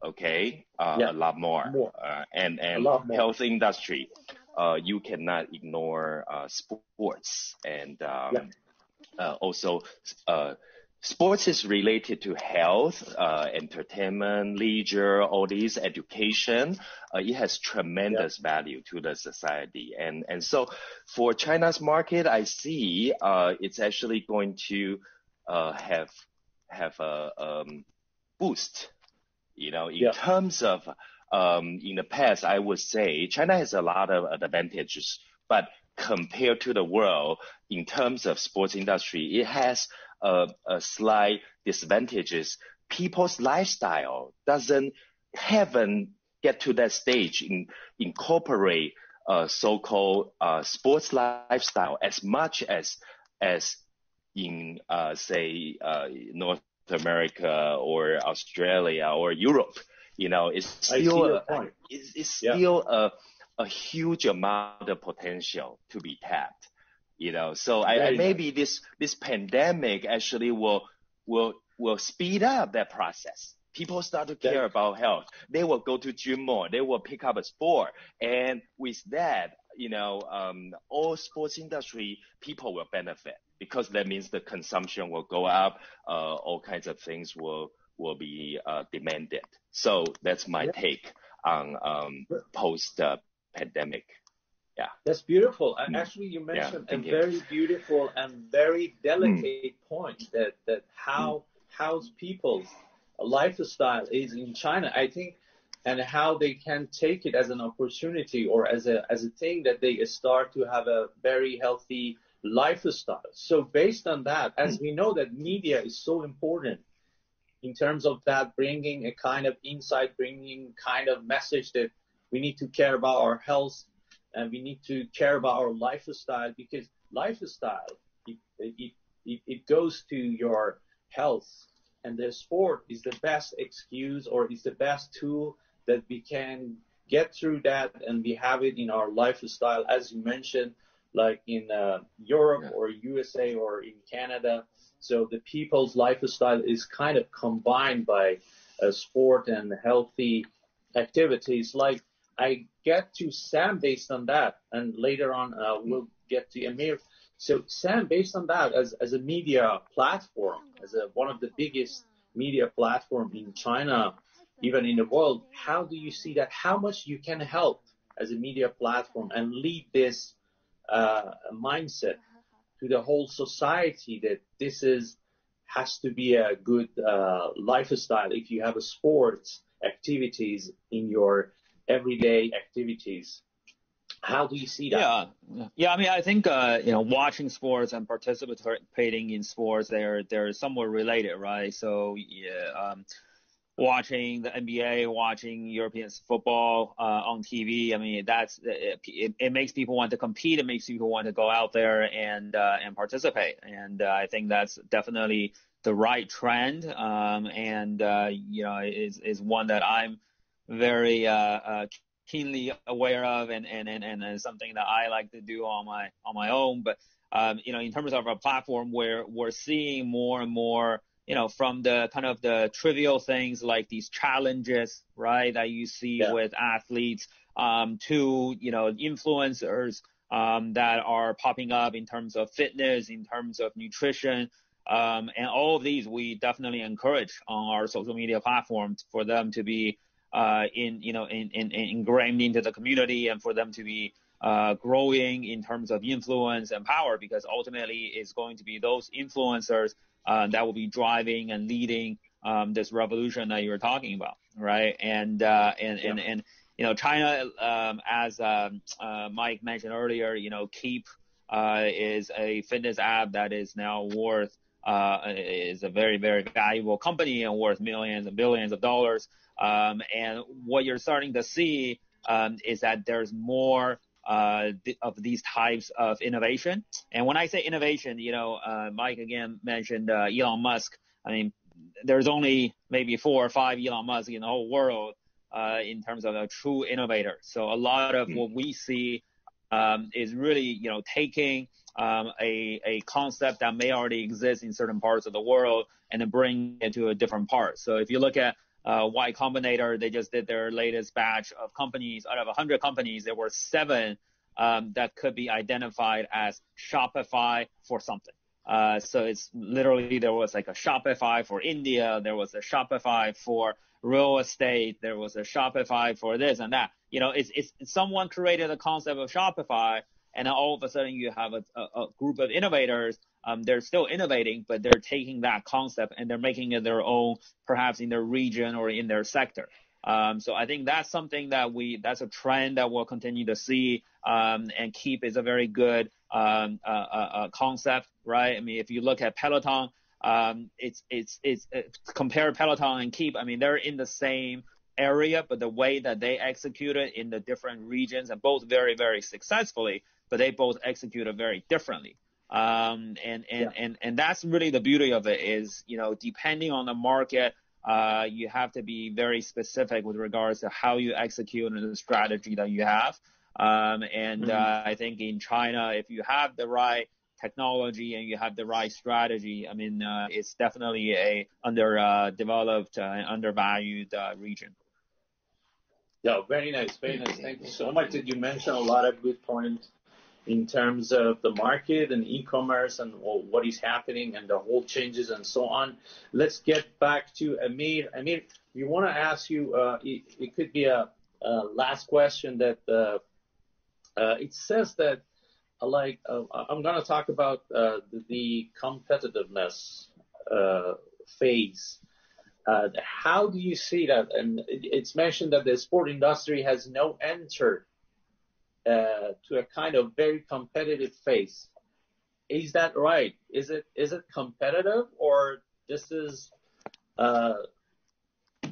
a lot more. And health industry, you cannot ignore sports, and also sports is related to health, entertainment, leisure, all these, education. It has tremendous value to the society. And so for China's market, I see it's actually going to have a boost, in terms of in the past, I would say China has a lot of advantages, but compared to the world, in terms of sports industry, it has a slight disadvantages. People's lifestyle haven't get to that stage in incorporate so-called sports lifestyle as much as in say North America or Australia or Europe. It's still a huge amount of potential to be tapped. So maybe this pandemic actually will speed up that process. People start to care about health. They will go to gym more. They will pick up a sport. And with that, all sports industry people will benefit, because that means the consumption will go up. All kinds of things will be demanded. So that's my take on post pandemic. Yeah. That's beautiful. And actually, you mentioned a very beautiful and very delicate point that how people's lifestyle is in China, I think, and how they can take it as an opportunity or as a thing that they start to have a very healthy lifestyle. So based on that, as we know that media is so important in terms of that, bringing a kind of insight, bringing kind of message that we need to care about our health, and we need to care about our lifestyle, because lifestyle, it goes to your health, and the sport is the best excuse, or is the best tool that we can get through that, and we have it in our lifestyle, as you mentioned, like in Europe or USA or in Canada. So the people's lifestyle is kind of combined by sport and healthy activities. Like, I get to Sam based on that, and later on we'll get to Amir. So Sam, based on that, as a media platform, as one of the biggest media platform in China, even in the world, how do you see that? How much you can help as a media platform and lead this mindset to the whole society, that this has to be a good lifestyle if you have a sports activities in your everyday activities. How do you see that? Yeah. I mean, I think watching sports and participating in sports, they're somewhat related, right? So watching the NBA, watching European football on TV. I mean, it makes people want to compete. It makes people want to go out there and participate. And I think that's definitely the right trend. Is one that I'm very keenly aware of, and something that I like to do on my own. But in terms of our platform, where we're seeing more and more, from the kind of the trivial things like these challenges, right, that you see with athletes, to, influencers that are popping up in terms of fitness, in terms of nutrition, and all of these we definitely encourage on our social media platforms for them to be ingrained into the community, and for them to be growing in terms of influence and power, because ultimately it's going to be those influencers that will be driving and leading this revolution that you were talking about, right? And China, as Mike mentioned earlier, Keep is a fitness app that is now worth is a very, very valuable company and worth millions and billions of dollars. And what you're starting to see is that there's more of these types of innovation. And when I say innovation, Mike again mentioned Elon Musk. I mean, there's only maybe 4 or 5 Elon Musk in the whole world in terms of a true innovator. So a lot of what we see is really, taking a concept that may already exist in certain parts of the world and then bring it to a different part. So if you look at Y Combinator, they just did their latest batch of companies. Out of 100 companies, there were 7 that could be identified as Shopify for something. So it's literally, there was like a Shopify for India, there was a Shopify for real estate, there was a Shopify for this and that. It's someone created a concept of Shopify, and then all of a sudden you have a group of innovators. They're still innovating, but they're taking that concept and they're making it their own, perhaps in their region or in their sector. So I think that's something that's a trend that we'll continue to see. And Keep is a very good concept, right? I mean, if you look at Peloton, compare Peloton and Keep. I mean, they're in the same area, but the way that they execute it in the different regions, and both very, very successfully, but they both execute it very differently. And that's really the beauty of it is, depending on the market, you have to be very specific with regards to how you execute and the strategy that you have. I think in China, if you have the right technology and you have the right strategy, I mean, it's definitely a underdeveloped and undervalued region. Yeah, very nice, very nice. Thank you so much. Did you mention a lot of good points in terms of the market and e-commerce and what is happening and the whole changes and so on. Let's get back to Amir. Amir, we want to ask you, it could be a last question that it says that, I'm going to talk about the competitiveness phase. How do you see that? And it's mentioned that the sport industry has now entered to a kind of very competitive phase. Is that right? Is it competitive, or this is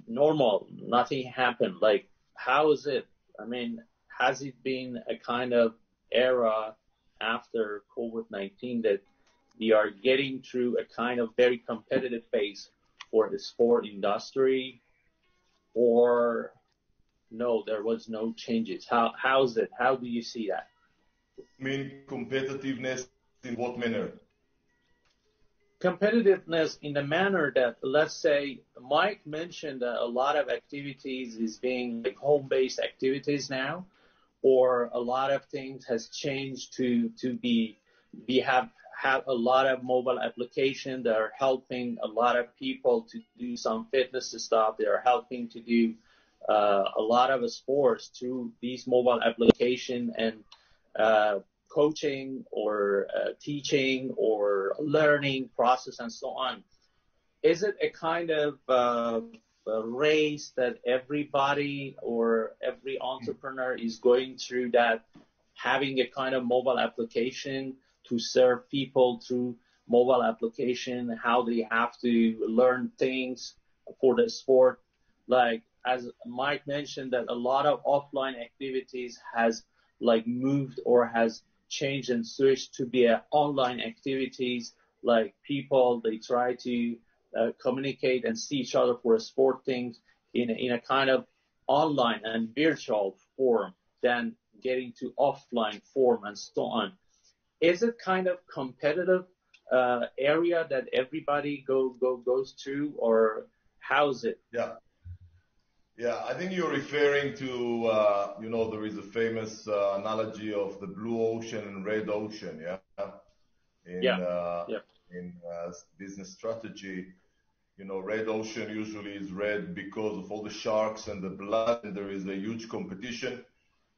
normal? Nothing happened. Like, how is it? I mean, has it been a kind of era after COVID-19 that we are getting through a kind of very competitive phase for the sport industry, or no, there was no changes? How's it? How do you see that? I mean, competitiveness in what manner? Competitiveness in the manner that, let's say, Mike mentioned that a lot of activities is being like home-based activities now, or a lot of things has changed to be, we have a lot of mobile applications that are helping a lot of people to do some fitness stuff. They are helping to do a lot of sports through these mobile application and coaching or teaching or learning process and so on. Is it a kind of a race that everybody or every entrepreneur is going through, that having a kind of mobile application to serve people through mobile application, how they have to learn things for the sport? Like, as Mike mentioned, that a lot of offline activities has like moved or has changed and switched to be online activities. Like people, they try to communicate and see each other for sport things in a kind of online and virtual form than getting to offline form and so on. Is it kind of competitive area that everybody goes through, or how's it? Yeah, I think you're referring to, there is a famous analogy of the blue ocean and red ocean, in business strategy. Red ocean usually is red because of all the sharks and the blood, and there is a huge competition.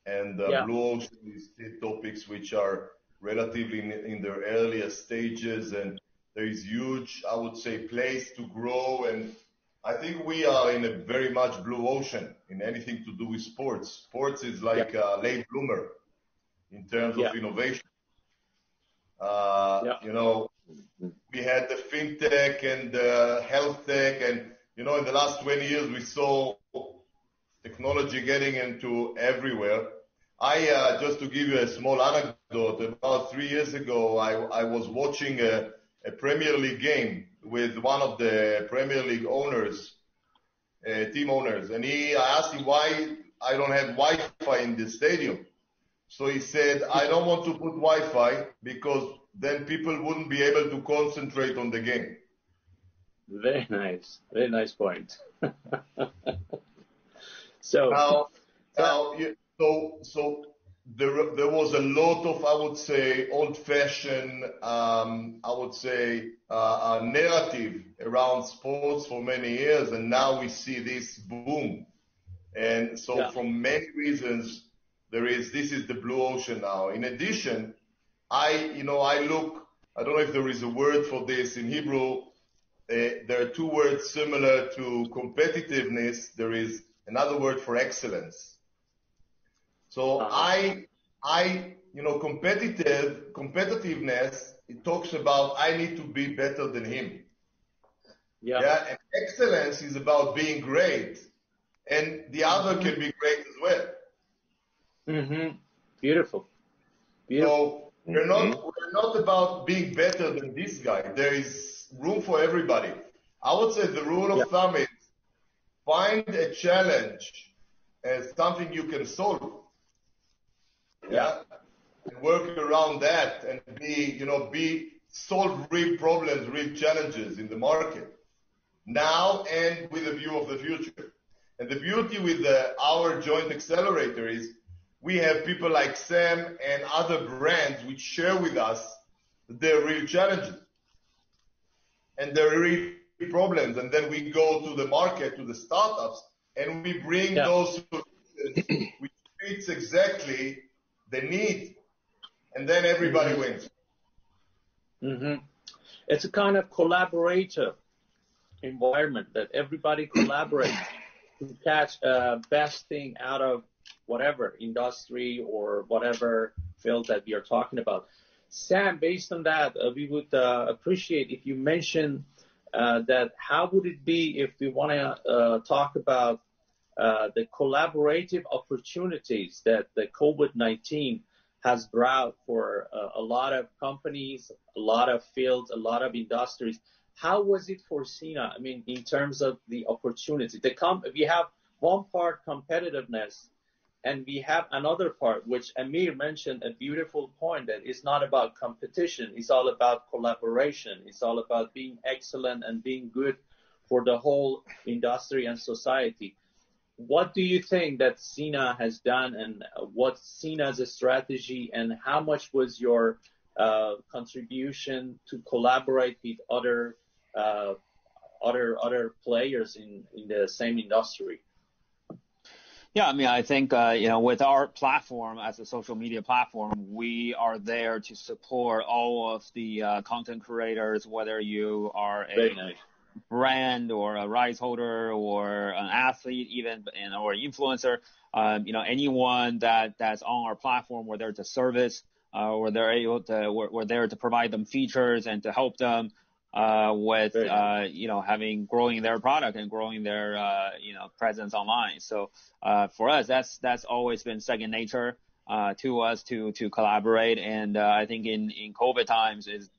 And blue ocean is still topics which are relatively in their earlier stages, and there is huge, I would say, place to grow. And I think we are in a very much blue ocean in anything to do with sports. Sports is like a late bloomer in terms of innovation. We had the fintech and the health tech, and in the last 20 years we saw technology getting into everywhere. Just to give you a small anecdote, about 3 years ago, I was watching a Premier League game with one of the Premier League owners, team owners, and I asked him why I don't have Wi-Fi in the stadium. So he said, I don't want to put Wi-Fi because then people wouldn't be able to concentrate on the game. Very nice point. So there was a lot of, I would say, old-fashioned, narrative around sports for many years, and now we see this boom. And so from many reasons, this is the blue ocean now. In addition, I don't know if there is a word for this in Hebrew. There are two words similar to competitiveness. There is another word for excellence. So competitiveness, it talks about I need to be better than him. And excellence is about being great, and the other can be great as well. Mm-hmm. Beautiful. So we're not about being better than this guy. There is room for everybody. I would say the rule of thumb is find a challenge as something you can solve. And work around that and solve real problems, real challenges in the market now and with a view of the future. And the beauty with our joint accelerator is we have people like Sam and other brands which share with us their real challenges and their real problems. And then we go to the market, to the startups, and we bring those solutions which fits exactly the need, and then everybody wins. Mm-hmm. It's a kind of collaborative environment that everybody collaborates to catch best thing out of whatever industry or whatever field that we are talking about. Sam, based on that, we would appreciate if you mention that how would it be if we want to talk about the collaborative opportunities that the COVID-19 has brought for a lot of companies, a lot of fields, a lot of industries. How was it for Sina? I mean, in terms of the opportunity, we have one part competitiveness, and we have another part, which Amir mentioned a beautiful point, that it's not about competition. It's all about collaboration. It's all about being excellent and being good for the whole industry and society. What do you think that Sina has done, and what's Sina's strategy, and how much was your contribution to collaborate with other players in the same industry? Yeah, I mean, I think, with our platform as a social media platform, we are there to support all of the content creators, whether you are a brand or a rights holder or an athlete even, or an influencer. Anyone that's on our platform, we're there to service, we're there to provide them features and to help them with growing their product and growing their presence online. So for us, that's always been second nature to us to collaborate, and I think in COVID times is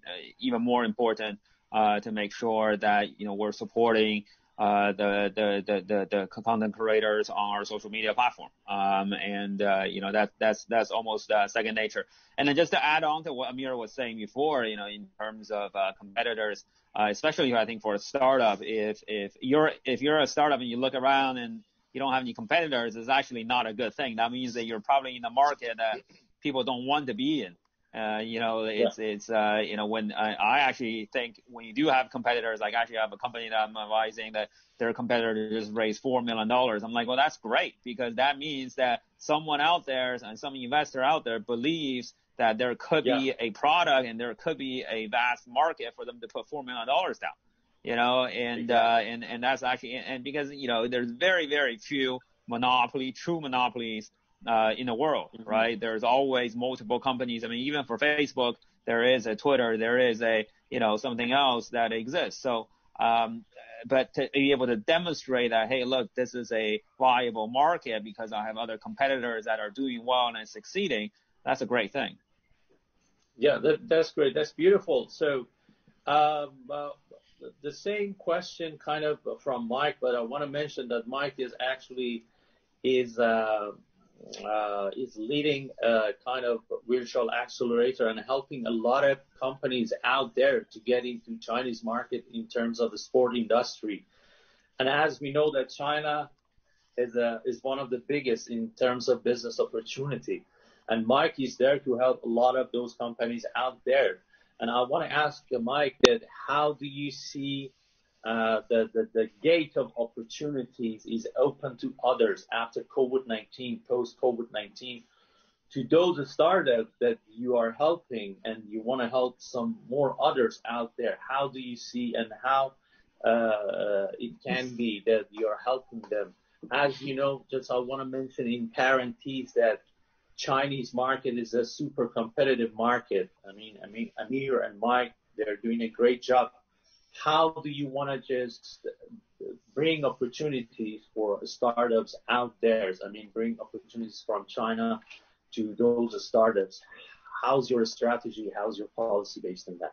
even more important to make sure that we're supporting the content creators on our social media platform, that's almost second nature. And then just to add on to what Amir was saying before, in terms of competitors, especially I think for a startup, if you're a startup and you look around and you don't have any competitors, it's actually not a good thing. That means that you're probably in a market that people don't want to be in. When I actually think when you do have competitors, like actually I have a company that I'm advising that their competitor just raised $4 million. I'm like, well, that's great, because that means that someone out there and some investor out there believes that there could be a product and there could be a vast market for them to put $4 million down, and that's actually, and because, there's very, very few true monopolies in the world, right? There's always multiple companies. I mean, even for Facebook, there is a Twitter, there is a, something else that exists. So, but to be able to demonstrate that, hey, look, this is a viable market because I have other competitors that are doing well and succeeding, that's a great thing. Yeah, that's great. That's beautiful. So, the same question kind of from Mike, but I want to mention that Mike is leading a kind of virtual accelerator and helping a lot of companies out there to get into Chinese market in terms of the sport industry. And as we know that China is one of the biggest in terms of business opportunity. And Mike is there to help a lot of those companies out there. And I want to ask Mike that how do you see the gate of opportunities is open to others after COVID-19, post-COVID-19, to those startups that you are helping and you want to help some more others out there? How do you see and how it can be that you're helping them? As you know, just I want to mention in parentheses that Chinese market is a super competitive market. I mean, Amir and Mike, they're doing a great job. How do you want to just bring opportunities for startups out there? I mean, bring opportunities from China to those startups. How's your strategy? How's your policy based on that?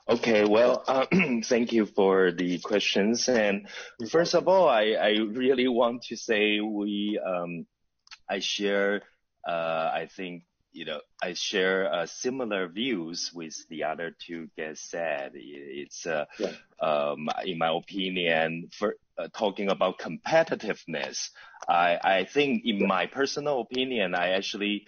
Okay, well, thank you for the questions. And first of all, I really want to say I share, I share similar views with the other two guests said. It's, in my opinion, for talking about competitiveness, I think in my personal opinion, I actually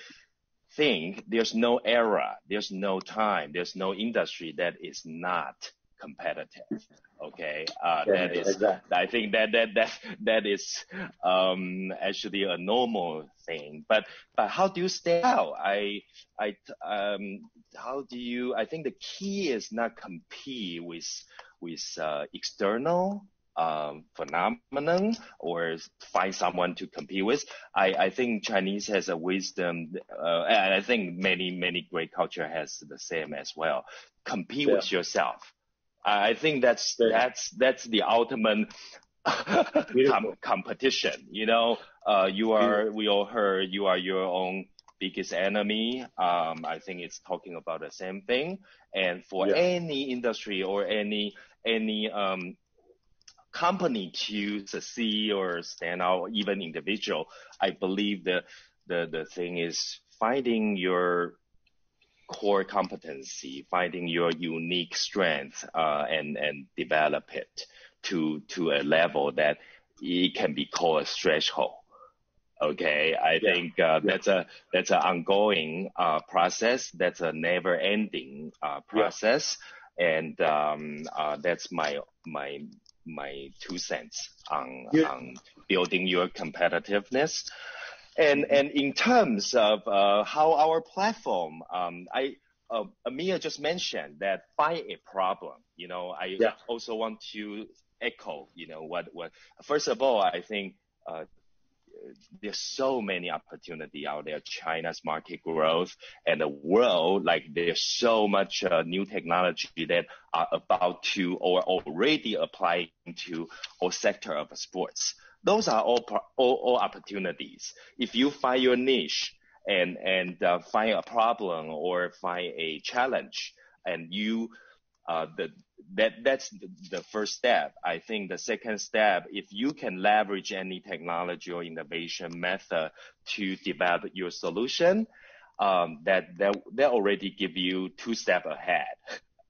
think there's no era, there's no time, there's no industry that is not competitive. Okay, that is. Exactly. I think that is actually a normal thing. But how do you stand out? I think the key is not compete with external phenomenon or find someone to compete with. I think Chinese has a wisdom, and I think many great culture has the same as well. Compete with yourself. I think that's the ultimate competition. We all heard you are your own biggest enemy. I think it's talking about the same thing. And for any industry or any company to succeed or stand out, even individual, I believe the thing is finding your core competency, finding your unique strength, and develop it to a level that it can be called a threshold. Okay, I think that's an ongoing process. That's a never-ending process, and that's my 2 cents on building your competitiveness. And in terms of how our platform, Amir just mentioned that find a problem. I also want to echo, what. First of all, I think there's so many opportunity out there. China's market growth and the world, like there's so much new technology that are about to or already applying to all sector of sports. Those are all opportunities. If you find your niche and find a problem or find a challenge, and you that's the first step. I think the second step, if you can leverage any technology or innovation method to develop your solution, that already give you 2 steps ahead.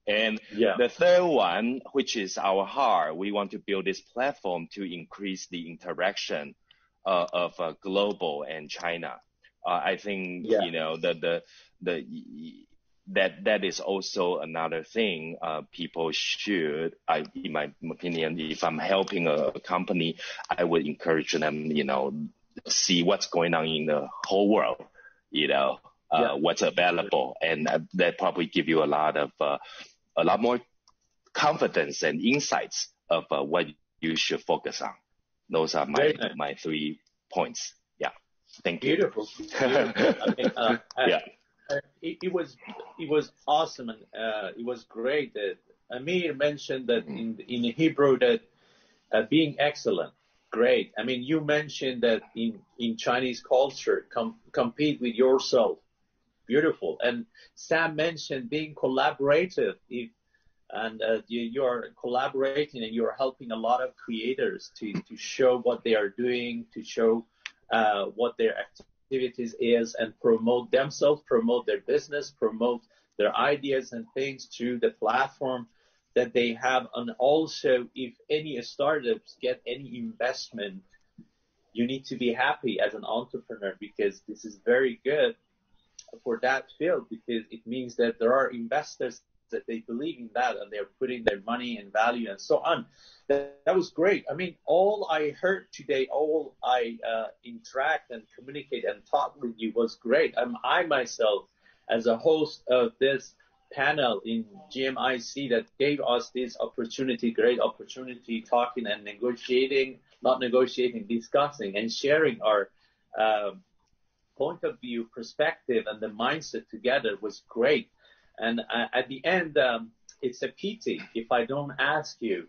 And the third one, which is our heart, we want to build this platform to increase the interaction of global and China. I think that is also another thing people should. In my opinion, if I'm helping a company, I would encourage them, see what's going on in the whole world, what's available, and that probably give you a lot more confidence and insights of what you should focus on. Those are my 3 points. Yeah. Thank you. Beautiful. It was awesome, and it was great that Amir mentioned that in Hebrew that being excellent. Great. I mean, you mentioned that in Chinese culture, compete with yourself. Beautiful. And Sam mentioned being collaborative. You are collaborating and you are helping a lot of creators to show what they are doing, to show what their activities is, and promote themselves, promote their business, promote their ideas and things through the platform that they have. And also, if any startups get any investment, you need to be happy as an entrepreneur, because this is very good for that field, because it means that there are investors that they believe in that and they're putting their money and value and so on. That was great. I mean, all I heard today, all I interact and communicate and talk with you was great. I myself, as a host of this panel in GMIC that gave us this opportunity, great opportunity, talking and discussing and sharing our point of view, perspective, and the mindset together was great. And at the end, it's a pity if I don't ask you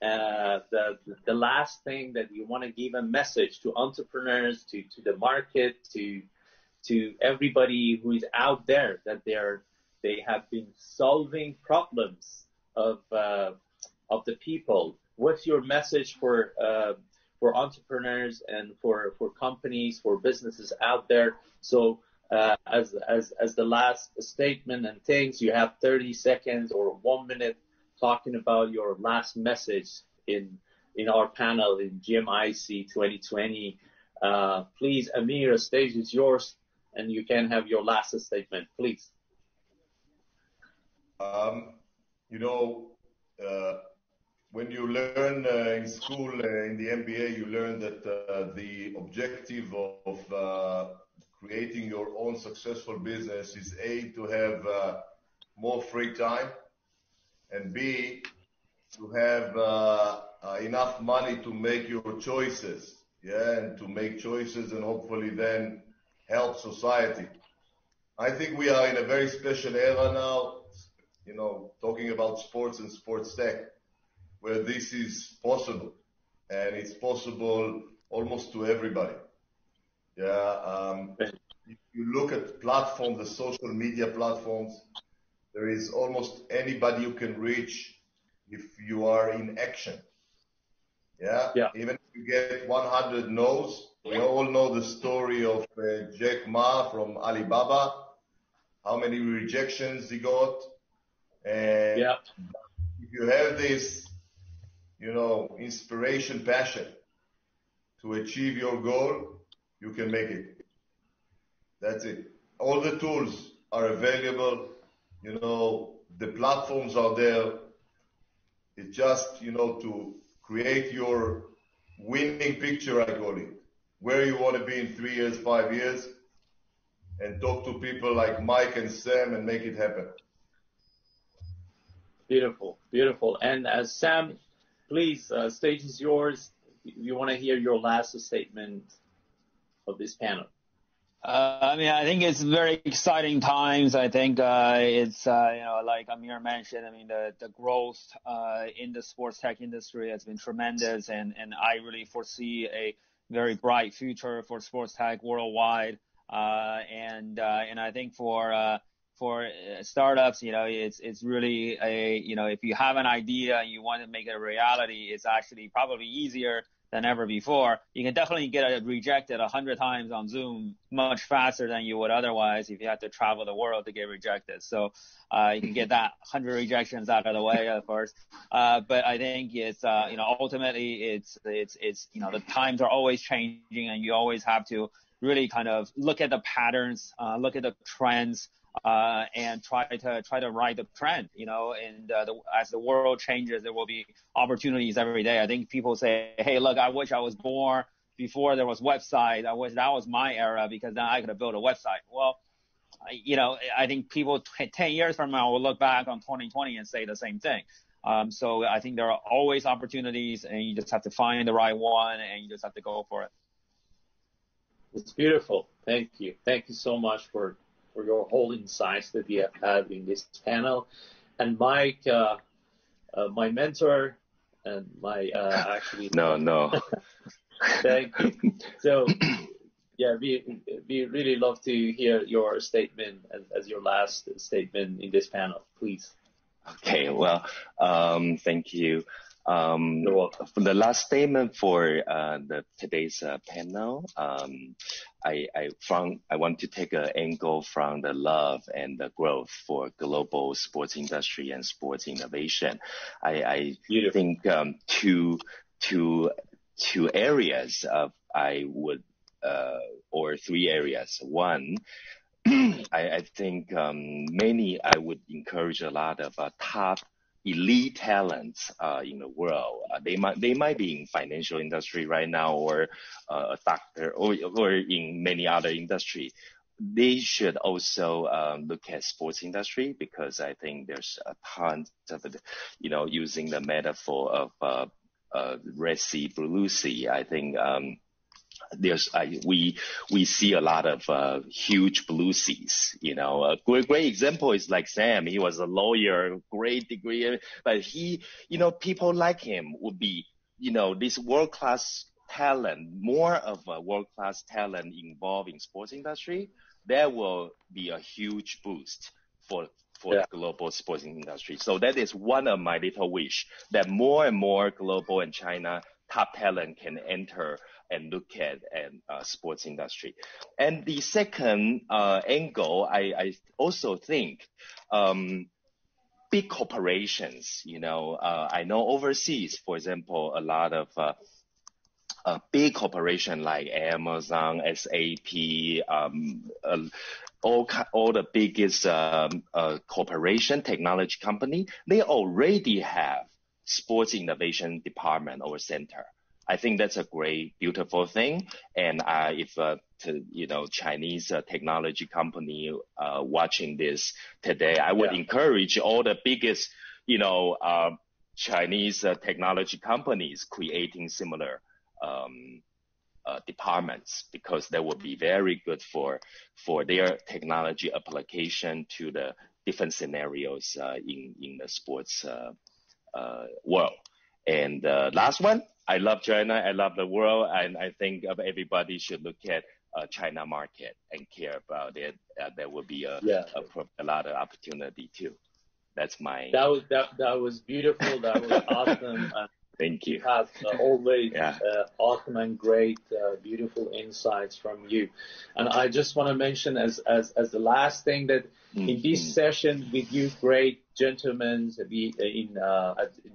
the last thing that you want to give a message to entrepreneurs, to the market, to everybody who is out there, that they have been solving problems of the people. What's your message for entrepreneurs and for companies, for businesses out there? So as the last statement and things, you have 30 seconds or 1 minute talking about your last message in our panel in GMIC 2020. Please, Amir, the stage is yours, and you can have your last statement, please. When you learn in school, in the MBA, you learn that the objective of creating your own successful business is A, to have more free time, and B, to have enough money to make your choices, and to make choices and hopefully then help society. I think we are in a very special era now, talking about sports and sports tech, where this is possible. and it's possible almost to everybody. If you look at platforms, the social media platforms, there is almost anybody you can reach if you are in action. Even if you get 100 no's, we all know the story of Jack Ma from Alibaba, how many rejections he got. And if you have this, inspiration, passion to achieve your goal, you can make it. That's it. All the tools are available. The platforms are there. It's just, to create your winning picture, I call it, where you want to be in 3 years, 5 years, and talk to people like Mike and Sam and make it happen. Beautiful, beautiful. And Sam, please, stage is yours. We want to hear your last statement of this panel. I think it's very exciting times. I think it's like Amir mentioned. The growth in the sports tech industry has been tremendous, and I really foresee a very bright future for sports tech worldwide. And I think for startups, it's really if you have an idea and you want to make it a reality, it's actually probably easier than ever before. You can definitely get it rejected 100 times on Zoom much faster than you would otherwise if you had to travel the world to get rejected. So you can get that 100 rejections out of the way first. But I think it's ultimately it's the times are always changing, and you always have to really kind of look at the patterns, look at the trends, and try to ride the trend, and as the world changes, there will be opportunities every day. I think people say, hey, look, I wish I was born before there was website. I wish that was my era because then I could have built a website. Well, I think people 10 years from now will look back on 2020 and say the same thing. So I think there are always opportunities, and you just have to find the right one, and you just have to go for it. It's beautiful. Thank you. Thank you so much for your whole insights that we have had in this panel. And Mike, my mentor and my actually... No. Thank you. So, we really love to hear your statement as your last statement in this panel, please. Okay, well, thank you. You're welcome. For the last statement for today's panel, I want to take an angle from the love and the growth for global sports industry and sports innovation. I think two areas I would or three areas. One, I think I would encourage a lot of top elite talents in the world. They might be in financial industry right now, or a doctor, or in many other industry. They should also look at sports industry, because I think there's a ton of it, using the metaphor of Red Sea, Blue Sea. I think we see a lot of huge blue seas. A great example is like Sam. He was a lawyer, great degree, but people like him would be, this world-class talent, more of a world-class talent involved in sports industry. There will be a huge boost for the global sports industry. So that is one of my little wish, that more and more global and China top talent can enter and look at sports industry. And the second angle, I also think big corporations, I know overseas, for example, a lot of big corporation like Amazon, SAP, all the biggest corporation technology company, they already have sports innovation department or center. I think that's a great, beautiful thing. And if Chinese technology company watching this today, I would encourage all the biggest Chinese technology companies creating similar departments, because that would be very good for their technology application to the different scenarios in the sports world. And last one, I love China. I love the world. And I think everybody should look at China market and care about it. There will be a lot of opportunity too. That's my. That was beautiful. That was awesome. Thank you. Have always awesome and great, beautiful insights from you. And I just want to mention as the last thing that in this session with you, great gentlemen, at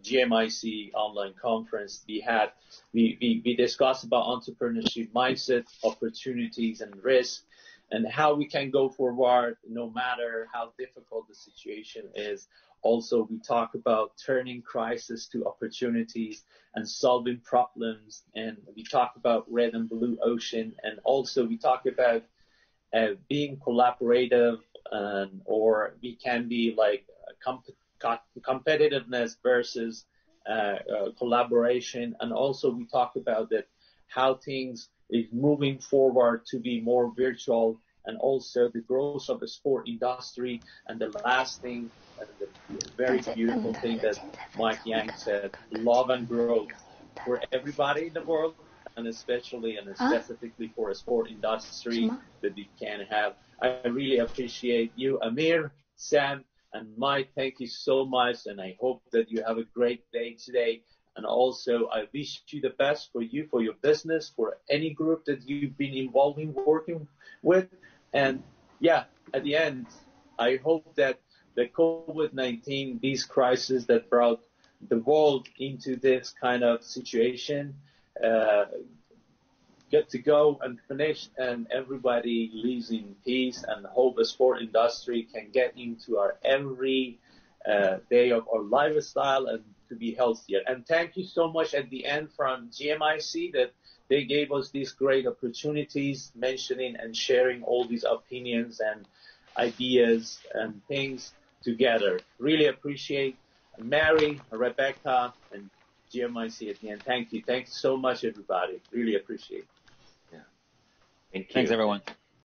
GMIC online conference we discussed about entrepreneurship mindset, opportunities and risks, and how we can go forward no matter how difficult the situation is. Also, we talk about turning crisis to opportunities and solving problems. And we talk about red and blue ocean. And also we talk about being collaborative, or we can be like competitiveness versus collaboration. And also we talk about that how things is moving forward to be more virtual, and also the growth of the sport industry. And the last thing, the very beautiful thing that Mike Yang said, love and growth for everybody in the world, and especially and specifically for a sport industry that we can have. I really appreciate you, Amir, Sam, and Mike. Thank you so much, and I hope that you have a great day today. And also, I wish you the best for you, for your business, for any group that you've been involved in working with. And at the end, I hope that the COVID-19, this crisis that brought the world into this kind of situation, get to go and finish, and everybody lives in peace, and hope the sport industry can get into our every day of our lifestyle and to be healthier. And thank you so much at the end from GMIC that they gave us these great opportunities, mentioning and sharing all these opinions and ideas and things together. Really appreciate Mary, Rebecca, and GMIC at the end. Thank you. Thanks so much, everybody. Really appreciate it. Yeah. Thank you. Thanks, everyone.